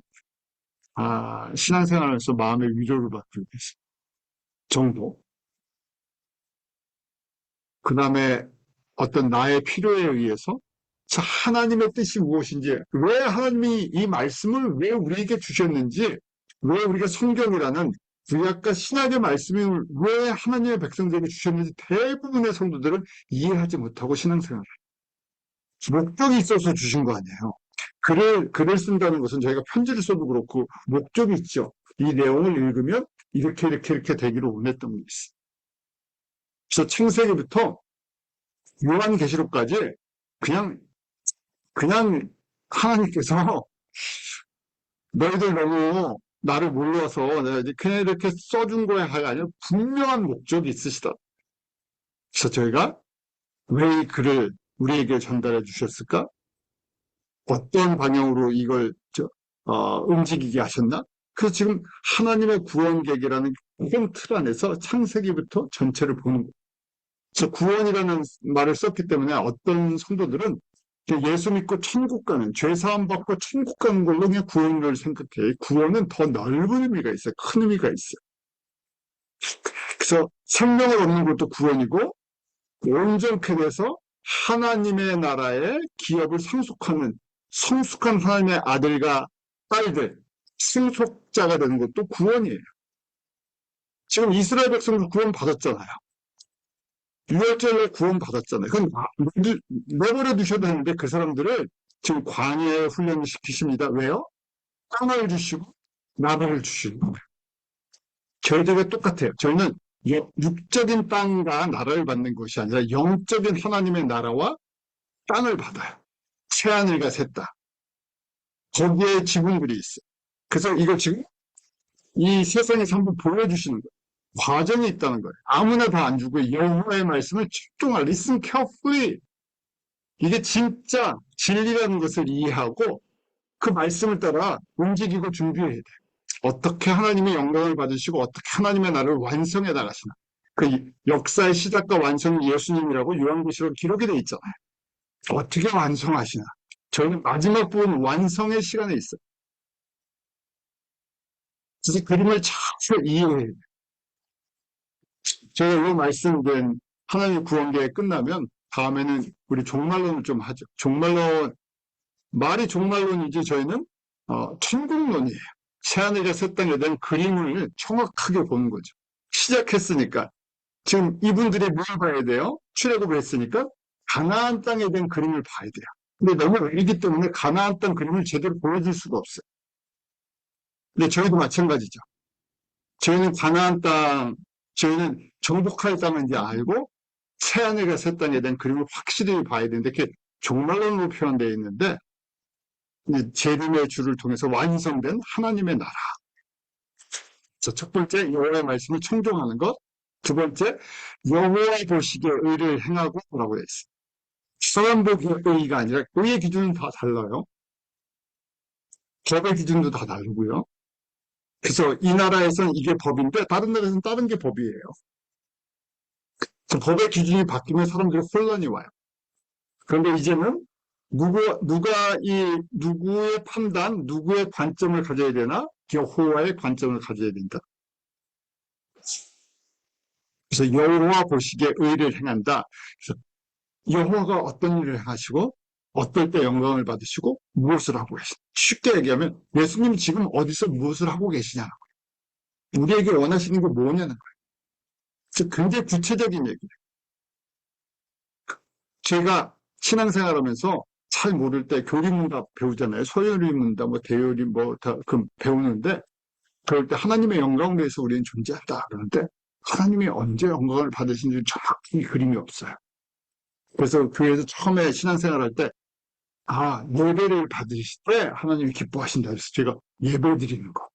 신앙생활에서 마음의 위로를 받고 있어요. 정도. 그 다음에 어떤 나의 필요에 의해서 하나님의 뜻이 무엇인지, 왜 하나님이 이 말씀을 왜 우리에게 주셨는지, 왜 우리가 성경이라는 구약과 신약의 말씀을 왜 하나님의 백성들에게 주셨는지 대부분의 성도들은 이해하지 못하고 신앙생활을 해요. 목적이 있어서 주신 거 아니에요. 글을 쓴다는 것은 저희가 편지를 써도 그렇고 목적이 있죠. 이 내용을 읽으면 이렇게 되기를 원했던 게 있어요. 그래서 창세기부터 요한계시록까지 그냥 하나님께서 너희들 너무 나를 몰라서 내가 그냥 이렇게 써준 거야 할 아니라 분명한 목적이 있으시다. 그래서 저희가 왜 이 글을 우리에게 전달해 주셨을까? 어떤 방향으로 이걸 움직이게 하셨나? 그래서 지금 하나님의 구원 계획이라는 큰 틀 안에서 창세기부터 전체를 보는 거예요. 그래서 구원이라는 말을 썼기 때문에 어떤 성도들은 예수 믿고 천국 가는, 죄사함 받고 천국 가는 걸로 그냥 구원을 생각해. 구원은 더 넓은 의미가 있어요. 큰 의미가 있어요. 그래서 생명을 얻는 것도 구원이고, 온전케 돼서 하나님의 나라의 기업을 상속하는 성숙한 하나님의 아들과 딸들, 승속자가 되는 것도 구원이에요. 지금 이스라엘 백성도 구원 받았잖아요. 유월절에 구원받았잖아요. 그건 내버려 두셔도 되는데 그 사람들을 지금 광야에 훈련을 시키십니다. 왜요? 땅을 주시고 나라를 주시고 저희들과 똑같아요. 저희는 육적인 땅과 나라를 받는 것이 아니라 영적인 하나님의 나라와 땅을 받아요. 새하늘과 새 땅. 거기에 지분들이 있어요. 그래서 이걸 지금 이 세상에서 한번 보여주시는 거예요. 과정이 있다는 거예요. 아무나 다 안 주고 여호와의 말씀을 집중하라. Listen carefully. 이게 진짜 진리라는 것을 이해하고 그 말씀을 따라 움직이고 준비해야 돼요. 어떻게 하나님의 영광을 받으시고 어떻게 하나님의 나라를 완성해 나가시나. 그 역사의 시작과 완성이 예수님이라고 요한계시록 기록이 되어 있잖아요. 어떻게 완성하시나. 저희는 마지막 부분 완성의 시간에 있어요. 그래서 그림을 잘 이해해야 돼요. 제가 이 말씀드린 하나님의 구원계획 끝나면 다음에는 우리 종말론을 좀 하죠. 종말론, 말이 종말론이지 저희는 천국론이에요. 새하늘과 새 땅에 대한 그림을 정확하게 보는 거죠. 시작했으니까 지금 이분들이 뭘 봐야 돼요? 출애굽을 했으니까 가나안 땅에 대한 그림을 봐야 돼요. 근데 너무 어리기 때문에 가나안 땅 그림을 제대로 보여줄 수가 없어요. 근데 저희도 마찬가지죠. 저희는 가나안 땅, 저희는 정복할 땅은 이제 알고 새하늘과 새 땅에 대한 그림을 확실히 봐야 되는데 그게 종말론으로 표현되어 있는데 재림의 주를 통해서 완성된 하나님의 나라. 첫 번째 여호와의 말씀을 청종하는 것. 두 번째 여호와 보시기에 의를 행하고 라고 되어 있어요. 사람 보기에 의가 아니라 의의 기준은 다 달라요. 법의 기준도 다 다르고요. 그래서 이 나라에서는 이게 법인데 다른 나라에서는 다른 게 법이에요. 그 법의 기준이 바뀌면 사람들이 혼란이 와요. 그런데 이제는 누구의 판단, 누구의 관점을 가져야 되나? 여호와의 관점을 가져야 된다. 그래서 여호와 보시기에 의를 행한다. 그래서 여호와가 어떤 일을 행하시고 어떨 때 영광을 받으시고 무엇을 하고 계시냐. 쉽게 얘기하면 예수님 지금 어디서 무엇을 하고 계시냐는 거예요. 우리에게 원하시는 게 뭐냐는 거예요. 굉장히 구체적인 얘기예요. 제가 신앙생활하면서 잘 모를 때 교리문답 배우잖아요. 소요리문답, 대요리 다 배우는데 그럴 때 하나님의 영광을 위해서 우리는 존재한다 그러는데 하나님이 언제 영광을 받으신지 정확히 그림이 없어요. 그래서 교회에서 처음에 신앙생활할 때 예배를 받으실 때 하나님이 기뻐하신다 그래서 제가 예배 드리는 거.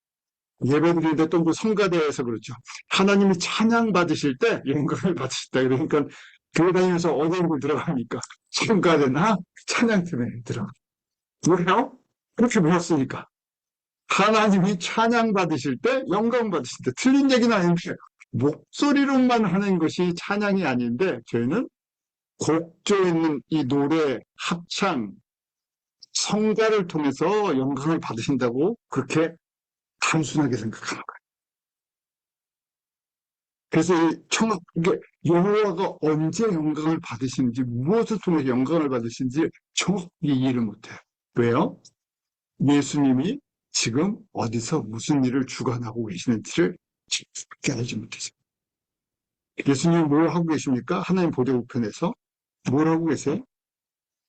예배 드리는데 또 성가대에서 그렇죠. 하나님이 찬양 받으실 때 영광을 받으신다. 그러니까 교회 다니면서 어디로 들어갑니까? 성가대나 찬양팀에 들어가. 왜요? 그렇게 배웠으니까. 하나님이 찬양 받으실 때 영광 받으실 때 틀린 얘기는 아닌데 목소리로만 하는 것이 찬양이 아닌데 저희는 곡조 있는 이 노래, 합창, 성가를 통해서 영광을 받으신다고 그렇게 단순하게 생각하는 거예요. 그래서 이게 여호와가 언제 영광을 받으시는지 무엇을 통해서 영광을 받으시는지 정확히 이해를 못해요. 왜요? 예수님이 지금 어디서 무슨 일을 주관하고 계시는지를 정확히 알지 못해서. 예수님이 뭘 하고 계십니까? 하나님 보좌 우편에서 뭘 하고 계세요?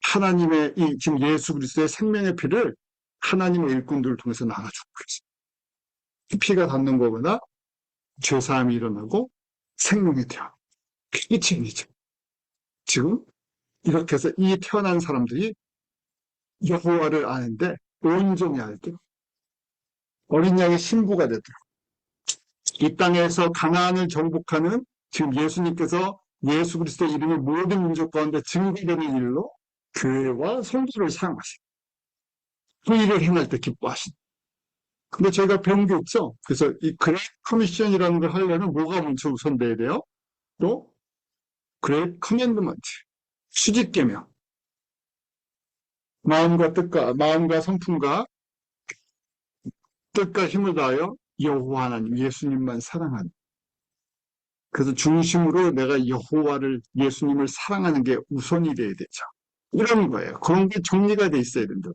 하나님의 지금 예수 그리스도의 생명의 피를 하나님의 일꾼들을 통해서 나눠주고 계세요. 피가 닿는 거보다 죄사함이 일어나고 생명이 되어. 그게 진리죠. 지금 이렇게 해서 이 태어난 사람들이 여호와를 아는데 온전히 알도록 어린 양의 신부가 되도록 이 땅에서 가나안을 정복하는 지금 예수님께서 예수 그리스도의 이름을 모든 민족 가운데 증거되는 일로 교회와 성도를 사용하시고 그 일을 행할 때 기뻐하신다. 근데 저희가 배운 게 있죠. 그래서 이 그레이트 커미션이라는 걸 하려면 뭐가 먼저 우선돼야 돼요? 또 그레이트 커맨드먼트, 수직계명. 마음과 성품과 뜻과 힘을 다하여 여호와 하나님, 예수님만 사랑하는. 그래서 중심으로 내가 예수님을 사랑하는 게 우선이 돼야 되죠. 이런 거예요. 그런 게 정리가 돼 있어야 된다.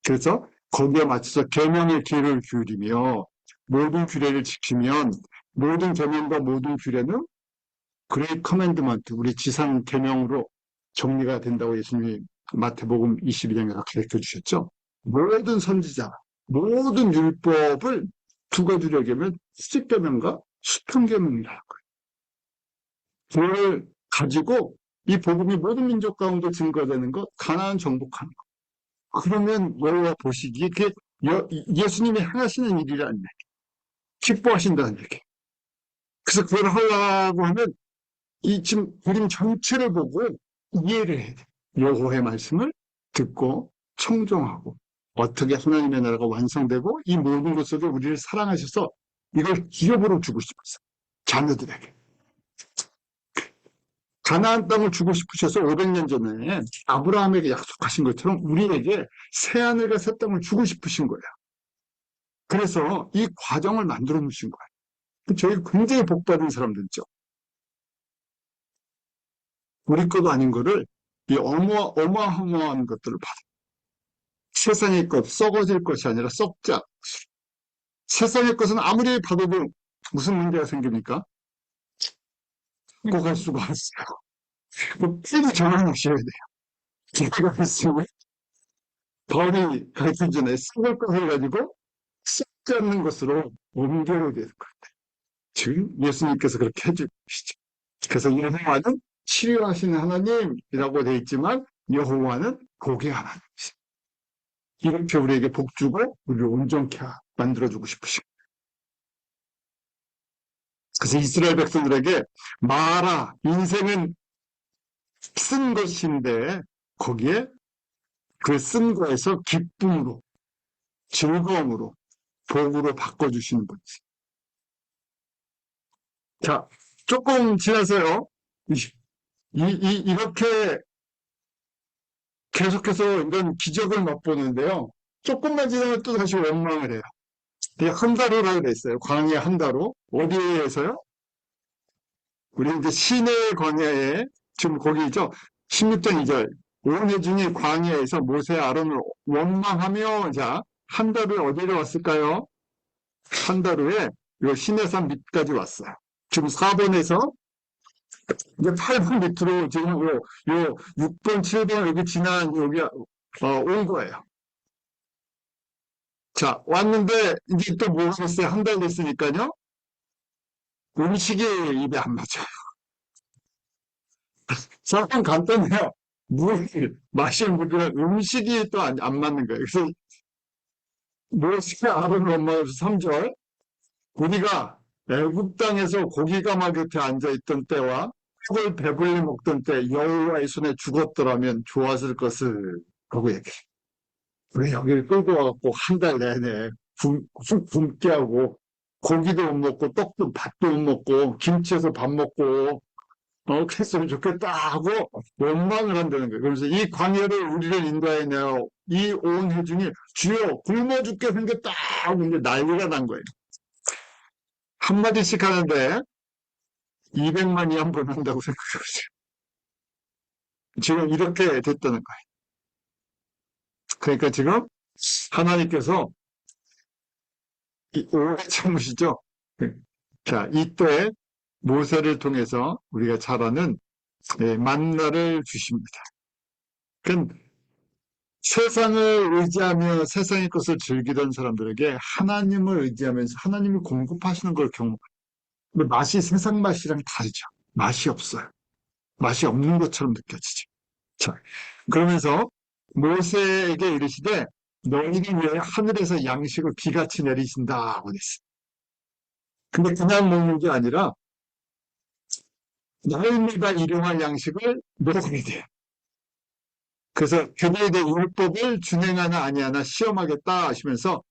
그래서 거기에 맞춰서 계명의 귀를 기울이며 모든 규례를 지키면 모든 계명과 모든 규례는 그레이트 커맨드먼트, 우리 지상 계명으로 정리가 된다고 예수님이 마태복음 22장에서 가르쳐 주셨죠. 모든 선지자, 모든 율법을 두 가지로 얘기하면 십계명과 수평계명이라는 거예요. 그걸 가지고 이 복음이 모든 민족 가운데 증거되는 것, 가나안 정복하는 것. 그러면 여호와 보시기에 그게 예수님이 행하시는 일이라는 얘기, 기뻐하신다는 얘기. 그래서 그걸 하려고 하면 이 지금 그림 전체를 보고 이해를 해야 돼. 여호와의 말씀을 듣고 청종하고 어떻게 하나님의 나라가 완성되고 이 모든 것으로 우리를 사랑하셔서 이걸 기업으로 주고 싶었어. 자녀들에게. 가나안 땅을 주고 싶으셔서 500년 전에 아브라함에게 약속하신 것처럼 우리에게 새하늘과 새 땅을 주고 싶으신 거예요. 그래서 이 과정을 만들어 놓으신 거예요. 저희 굉장히 복받은 사람들이죠. 우리 것도 아닌 거를 이 어마어마한 것들을 받아. 세상의 것, 썩어질 것이 아니라 썩자. 세상의 것은 아무리 받아도 무슨 문제가 생깁니까? 썩어갈 수가 없어요. 그 필히 정해놓으셔야 돼요. 기회가 있으면 벌이 가르쳐 전에 썩을 것을 가지고 썩지 않는 것으로 옮겨야 되는 거예요. 지금 예수님께서 그렇게 해주시죠. 그래서 여호와는 치료하시는 하나님이라고 되어 있지만 여호와는 복의 하나님이시죠. 이렇게 우리에게 복 주고 우리를 온전케 만들어주고 싶으시고. 그래서 이스라엘 백성들에게 마라, 인생은 쓴 것인데 거기에 그 쓴 거에서 기쁨으로, 즐거움으로, 복으로 바꿔주시는 분이세요. 자, 조금 지나서요. 이렇게 계속해서 이런 기적을 맛보는데요. 조금만 지나면 또 다시 원망을 해요. 한 달호라고 그랬어요. 광야 한 달호. 어디에서요? 우리 이제 시내 광야에, 지금 거기죠. 16장 2절. 온 회중이 광야에서 모세 아론을 원망하며, 자, 한 달 후에 어디로 왔을까요? 한 달 후에 요 시내산 밑까지 왔어요. 지금 4번에서 이제 8번 밑으로 지금 요 6번, 7번 여기 지난 여기 온 거예요. 자, 왔는데 이제 또 뭐가 있어요? 한 달 됐으니까요. 음식이 입에 안 맞아요. 잠깐 간단해요. 마실 물이랑 음식이 또 안 맞는 거예요. 그래서 모세 아론 엄마가 3절 우리가 애굽 땅에서 고기가 막 곁에 앉아있던 때와 떡을 배불리 먹던 때 여호와의 손에 죽었더라면 좋았을 것을 하고 얘기해. 왜 여기를 끌고 와갖고 한 달 내내 굶게 하고 고기도 못 먹고 떡도 밥도 못 먹고 김치에서 밥 먹고 그랬으면 좋겠다 하고 원망을 한다는 거예요. 그러면서 이 광야를 우리를 인도하여 내어 이 온 회중이 주여 굶어 죽게 생겼다 하고 이제 난리가 난 거예요. 한마디씩 하는데 200만이 한 번 한다고 생각해보세요. 지금 이렇게 됐다는 거예요. 그러니까 지금 하나님께서 오래 참으시죠. 자, 이때 모세를 통해서 우리가 잘 아는 만나를 주십니다. 그러니까 세상을 의지하며 세상의 것을 즐기던 사람들에게 하나님을 의지하면서 하나님을 공급하시는 걸 경험해요. 근데 맛이 세상 맛이랑 다르죠. 맛이 없어요. 맛이 없는 것처럼 느껴지죠. 자, 그러면서 모세에게 이르시되 너희를 위해 하늘에서 양식을 비같이 내리신다고 했어요. 근데 그냥 먹는 게 아니라 너희가 일용할 양식을 먹어야 돼요. 그래서 그들에 대해 율법을 준행하나 아니하나 시험하겠다 하시면서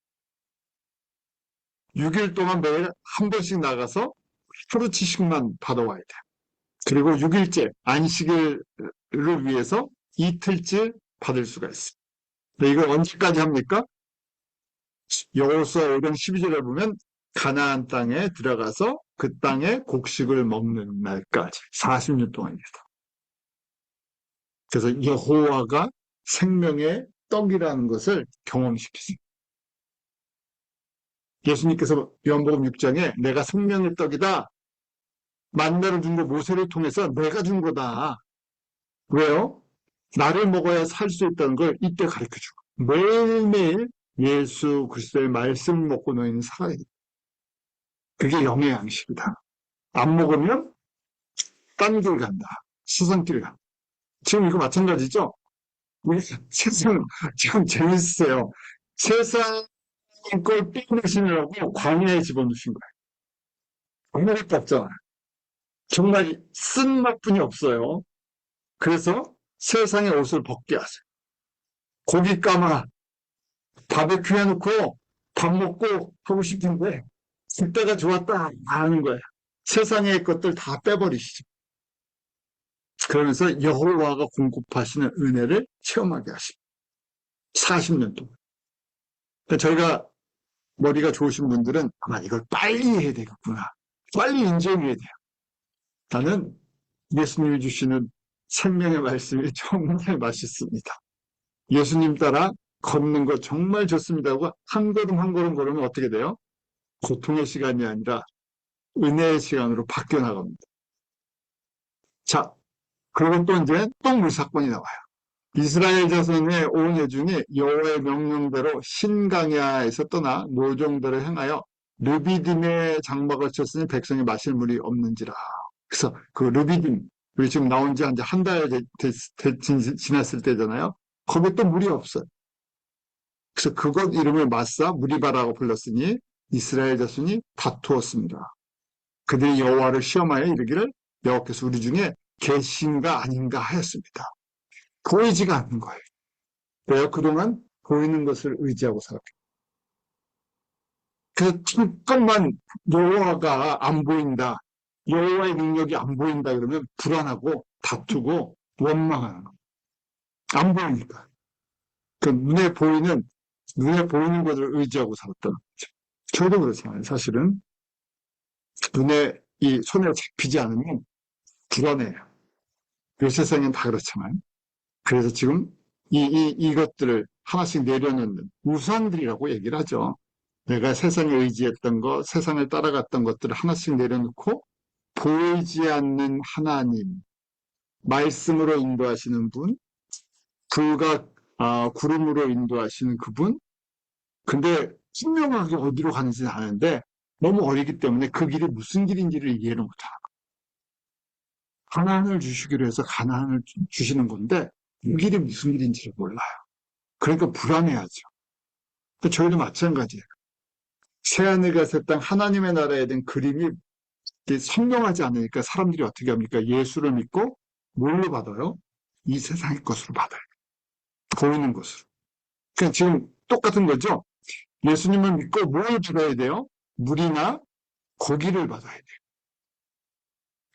6일 동안 매일 한 번씩 나가서 하루치씩만 받아와야 돼요. 그리고 6일째 안식일을 위해서 이틀째 받을 수가 있어요. 이걸 언제까지 합니까? 여호수아 5장 12절에 보면 가나안 땅에 들어가서 그 땅의 곡식을 먹는 날까지 40년 동안입니다. 그래서 여호와가 생명의 떡이라는 것을 경험시키세요. 예수님께서 요한복음 6장에 내가 생명의 떡이다. 만나를 준 거 모세를 통해서 내가 준 거다. 왜요? 나를 먹어야 살 수 있다는 걸 이때 가르쳐 주고. 매일매일 예수 그리스도의 말씀 먹고 너희는 살아야 돼. 그게 영의 양식이다. 안 먹으면 딴 길 간다. 세상길 간다. 지금 이거 마찬가지죠? 우리 세상 참 재밌어요. 세상 걸 빼내시느라고 광야에 집어넣으신 거예요. 아무것도 없잖아요. 정말 쓴맛뿐이 없어요. 그래서 세상의 옷을 벗게 하세요. 고기 까마 바베큐 해놓고 밥 먹고 하고 싶은데 그때가 좋았다 하는 거예요. 세상의 것들 다 빼버리시죠. 그러면서 여호와가 공급하시는 은혜를 체험하게 하십니다. 40년 동안. 그러니까 저희가 머리가 좋으신 분들은 아마 이걸 빨리 해야 되겠구나. 빨리 인정해야 돼요. 나는 예수님이 주시는 생명의 말씀이 정말 맛있습니다. 예수님 따라 걷는 거 정말 좋습니다 하고 한 걸음 한 걸음 걸으면 어떻게 돼요? 고통의 시간이 아니라 은혜의 시간으로 바뀌어 나갑니다. 자, 그리고 또 이제 또 물사건이 나와요. 이스라엘 자손의 온 회중이 여호와의 명령대로 신강야에서 떠나 노정대로 행하여 르비딤의 장막을 쳤으니 백성이 마실 물이 없는지라. 그래서 그 르비딤, 우리 지금 나온 지 한 달 지났을 때잖아요. 거기 또 물이 없어요. 그래서 그것 이름을 마사 무리바라고 불렀으니 이스라엘 자손이 다투었습니다. 그들이 여호와를 시험하여 이르기를 여호와께서 우리 중에 계신가 아닌가 하였습니다. 보이지가 않는 거예요. 내가 그동안 보이는 것을 의지하고 살았고 그 잠깐만 여호와가 안 보인다. 여호와의 능력이 안 보인다 그러면 불안하고 다투고 원망하는 거예요. 안 보이니까. 그 눈에 보이는 것을 의지하고 살았다는 거죠. 저도 그렇잖아요. 사실은 눈에 이 손에 잡히지 않으면 불안해요. 이 세상엔 다 그렇지만. 그래서 지금 이것들을 하나씩 내려놓는 우상들이라고 얘기를 하죠. 내가 세상에 의지했던 것, 세상을 따라갔던 것들을 하나씩 내려놓고 보이지 않는 하나님, 말씀으로 인도하시는 분, 불과 구름으로 인도하시는 그분. 근데 분명하게 어디로 가는지는 아는데 너무 어리기 때문에 그 길이 무슨 길인지를 이해를 못하는 거예요. 가나안을 주시기로 해서 가나안을 주시는 건데 그 길이 무슨 길인지를 몰라요. 그러니까 불안해하죠. 저희도 마찬가지예요. 새하늘과 새 땅 하나님의 나라에 대한 그림이 선명하지 않으니까 사람들이 어떻게 합니까? 예수를 믿고 뭘로 받아요? 이 세상의 것으로 받아요. 보이는 것으로. 그러니까 지금 똑같은 거죠. 예수님을 믿고 뭘 받아야 돼요? 물이나 고기를 받아야 돼요.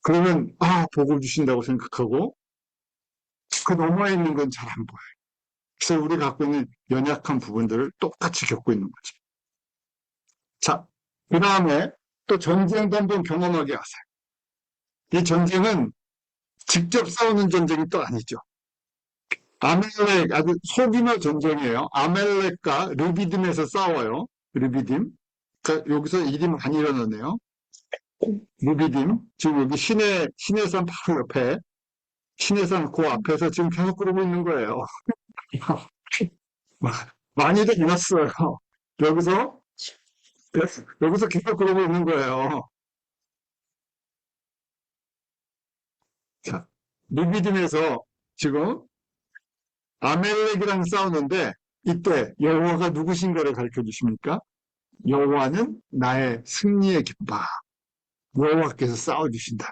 그러면 복을 주신다고 생각하고 그 너머에 있는 건 잘 안 보여요. 그래서 우리 갖고 있는 연약한 부분들을 똑같이 겪고 있는 거죠. 자, 그 다음에 또 전쟁도 한번 경험하게 하세요. 이 전쟁은 직접 싸우는 전쟁이 또 아니죠. 아멜렉, 아주 소규모 전쟁이에요. 아멜렉과 르비딤에서 싸워요. 르비딤. 그러니까 여기서 일이 많이 일어나네요. 르비딤. 지금 여기 시내산 바로 옆에, 시내산 그 앞에서 지금 계속 그러고 있는 거예요. 많이들 일어났어요. 여기서, 여기서 계속 그러고 있는 거예요. 자, 르비딤에서 지금 아멜렉이랑 싸우는데 이때 여호와가 누구신가를 가르쳐 주십니까? 여호와는 나의 승리의 깃발. 여호와께서 싸워주신다.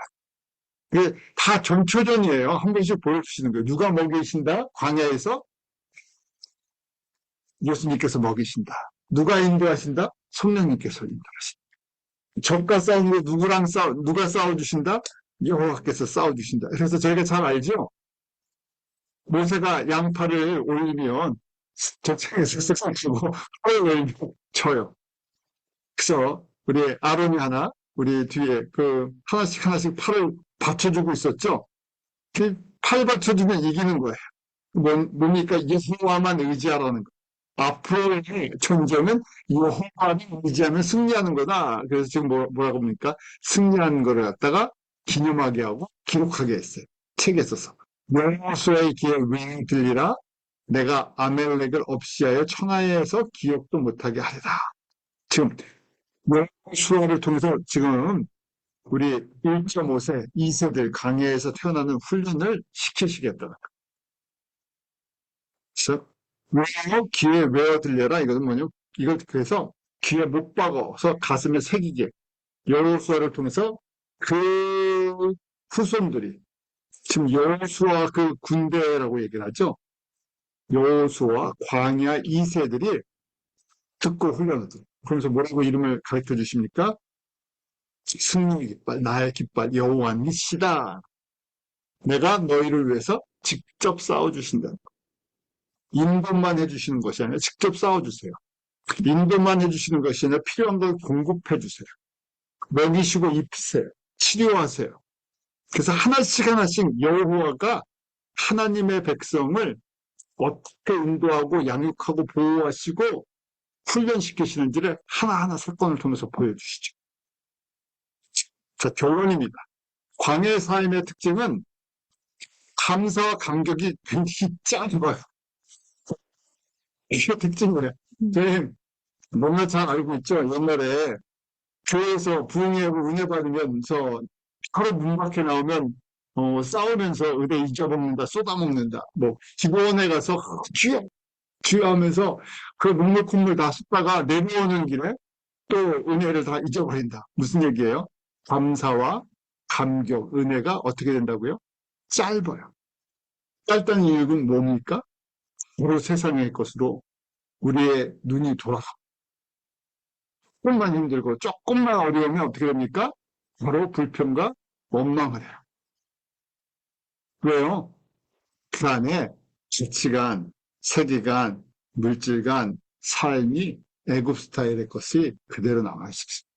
이게 다 전초전이에요. 한 번씩 보여주시는 거예요. 누가 먹이신다? 광야에서 예수님께서 먹이신다. 누가 인도하신다? 성령님께서 인도하신다. 적과 싸우는 거 누가 싸워주신다? 여호와께서 싸워주신다. 그래서 저희가 잘 알죠? 모세가 양팔을 올리면 저쪽에서 쓱싹 주고 팔을 올리면 쳐요. 그래서 우리 아론이 하나, 우리 뒤에 하나씩 팔을 받쳐주고 있었죠? 그 팔 받쳐주면 이기는 거예요. 뭡니까? 여호와만 의지하라는 거. 앞으로의 전쟁은 여호와만 의지하면 승리하는 거다. 그래서 지금 뭐라고 합니까? 승리하는 거를 갖다가 기념하게 하고 기록하게 했어요. 책에 써서. 여호수아의 귀에 윙 들리라. 내가 아멜렉을 없이하여 청하에서 기억도 못하게 하리라. 지금 여호수아를 통해서 지금 우리 1.5세, 2세들 강해에서 태어나는 훈련을 시키시겠다. 그래서 외워 귀에 외워 들려라. 이것은 뭐냐? 이걸 그래서 귀에 못 박아서 가슴에 새기게 여호수아를 통해서 그 후손들이 지금 여호수아 그 군대라고 얘기를 하죠. 여호수아 광야 2세들이 듣고 훈련을 들어요. 그러면서 뭐라고 이름을 가르쳐 주십니까? 승리의 깃발, 나의 깃발, 여호와 니시다. 내가 너희를 위해서 직접 싸워주신다. 인도만 해주시는 것이 아니라 직접 싸워주세요. 인도만 해주시는 것이 아니라 필요한 걸 공급해주세요. 먹이시고 입히세요. 치료하세요. 그래서 하나씩 하나씩 여호와가 하나님의 백성을 어떻게 인도하고 양육하고 보호하시고 훈련시키시는지를 하나하나 사건을 통해서 보여주시죠. 자, 결론입니다. 광야의 삶의 특징은 감사와 감격이 굉장히 짧아요. 이게 특징이에요. 저희 너무나 잘 알고 있죠. 옛날에 교회에서 부흥회하고 은혜 받으면서 하루 문 밖에 나오면 싸우면서 의대 잊어먹는다, 쏟아먹는다. 뭐 기도원에 가서 주여 주여 하면서 그 눈물 콧물 다 쏟다가 내려오는 길에 또 은혜를 다 잊어버린다. 무슨 얘기예요? 감사와 감격, 은혜가 어떻게 된다고요? 짧아요. 짧다는 이유는 뭡니까? 바로 세상의 것으로 우리의 눈이 돌아가. 조금만 힘들고 조금만 어려우면 어떻게 됩니까? 바로 불평과 원망을 해요. 왜요? 그 안에 가치관, 세계관, 물질관, 삶이 애굽 스타일의 것이 그대로 나와 있습니다.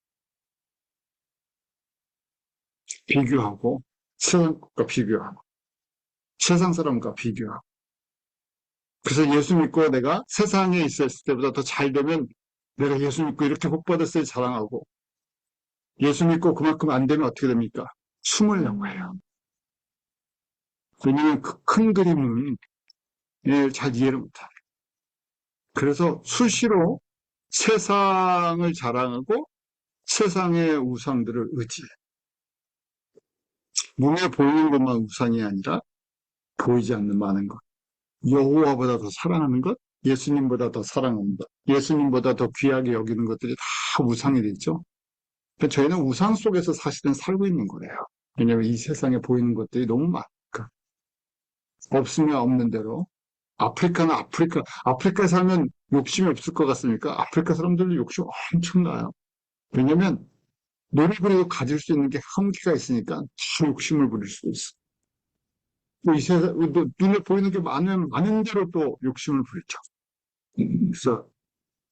비교하고 세상 것과 비교하고 세상 사람과 비교하고 그래서 예수 믿고 내가 세상에 있었을 때보다 더 잘 되면 내가 예수 믿고 이렇게 복 받았어요 자랑하고 예수 믿고 그만큼 안 되면 어떻게 됩니까? 숨으려고 해요. 왜냐하면 그 큰 그림은 잘 이해를 못해요. 그래서 수시로 세상을 자랑하고 세상의 우상들을 의지해. 눈에 보이는 것만 우상이 아니라 보이지 않는 많은 것. 여호와보다 더 사랑하는 것, 예수님보다 더 사랑하는 것, 예수님보다 더 귀하게 여기는 것들이 다 우상이 되죠. 그러니까 저희는 우상 속에서 사실은 살고 있는 거예요. 왜냐하면 이 세상에 보이는 것들이 너무 많으니까. 없으면 없는 대로. 아프리카는 아프리카에 살면 욕심이 없을 것 같습니까? 아프리카 사람들도 욕심 엄청나요. 왜냐면 노력으로 가질 수 있는 게 한계가 있으니까 다 욕심을 부릴 수도 있어. 이 세상, 눈에 보이는 게 많은 대로 또 욕심을 부리죠. 그래서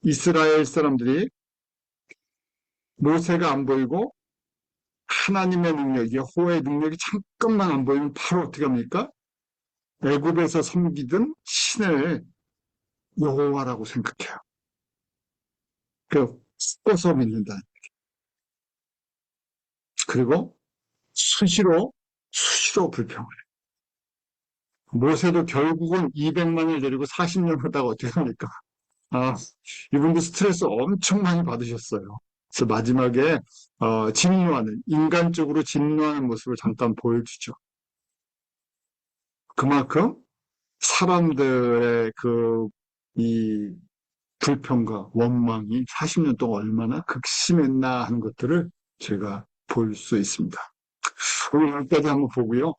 이스라엘 사람들이 모세가 안 보이고 하나님의 능력, 여호와의 능력이 잠깐만 안 보이면 바로 어떻게 합니까? 애굽에서 섬기던 신을 여호와라고 생각해요. 그 섞어서 믿는다. 그리고 수시로 불평을 해요. 모세도 결국은 200만을 데리고 40년 하다가 어떻게 합니까? 아, 이분도 스트레스 엄청 많이 받으셨어요. 그래서 마지막에 진노하는 인간적으로 진노하는 모습을 잠깐 보여주죠. 그만큼 사람들의 이 불평과 원망이 40년 동안 얼마나 극심했나 하는 것들을 제가 볼 수 있습니다. 오늘 여기까지 한번 보고요.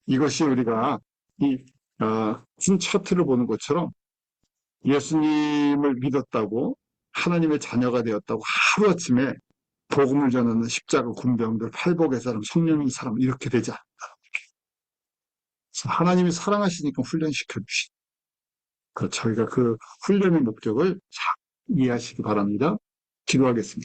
이것이 우리가 큰 차트를 보는 것처럼 예수님을 믿었다고 하나님의 자녀가 되었다고 하루아침에 복음을 전하는 십자가 군병들, 팔복의 사람, 성령의 사람 이렇게 되지 않는다. 하나님이 사랑하시니까 훈련시켜 주시. 저희가 그 훈련의 목적을 잘 이해하시기 바랍니다. 기도하겠습니다.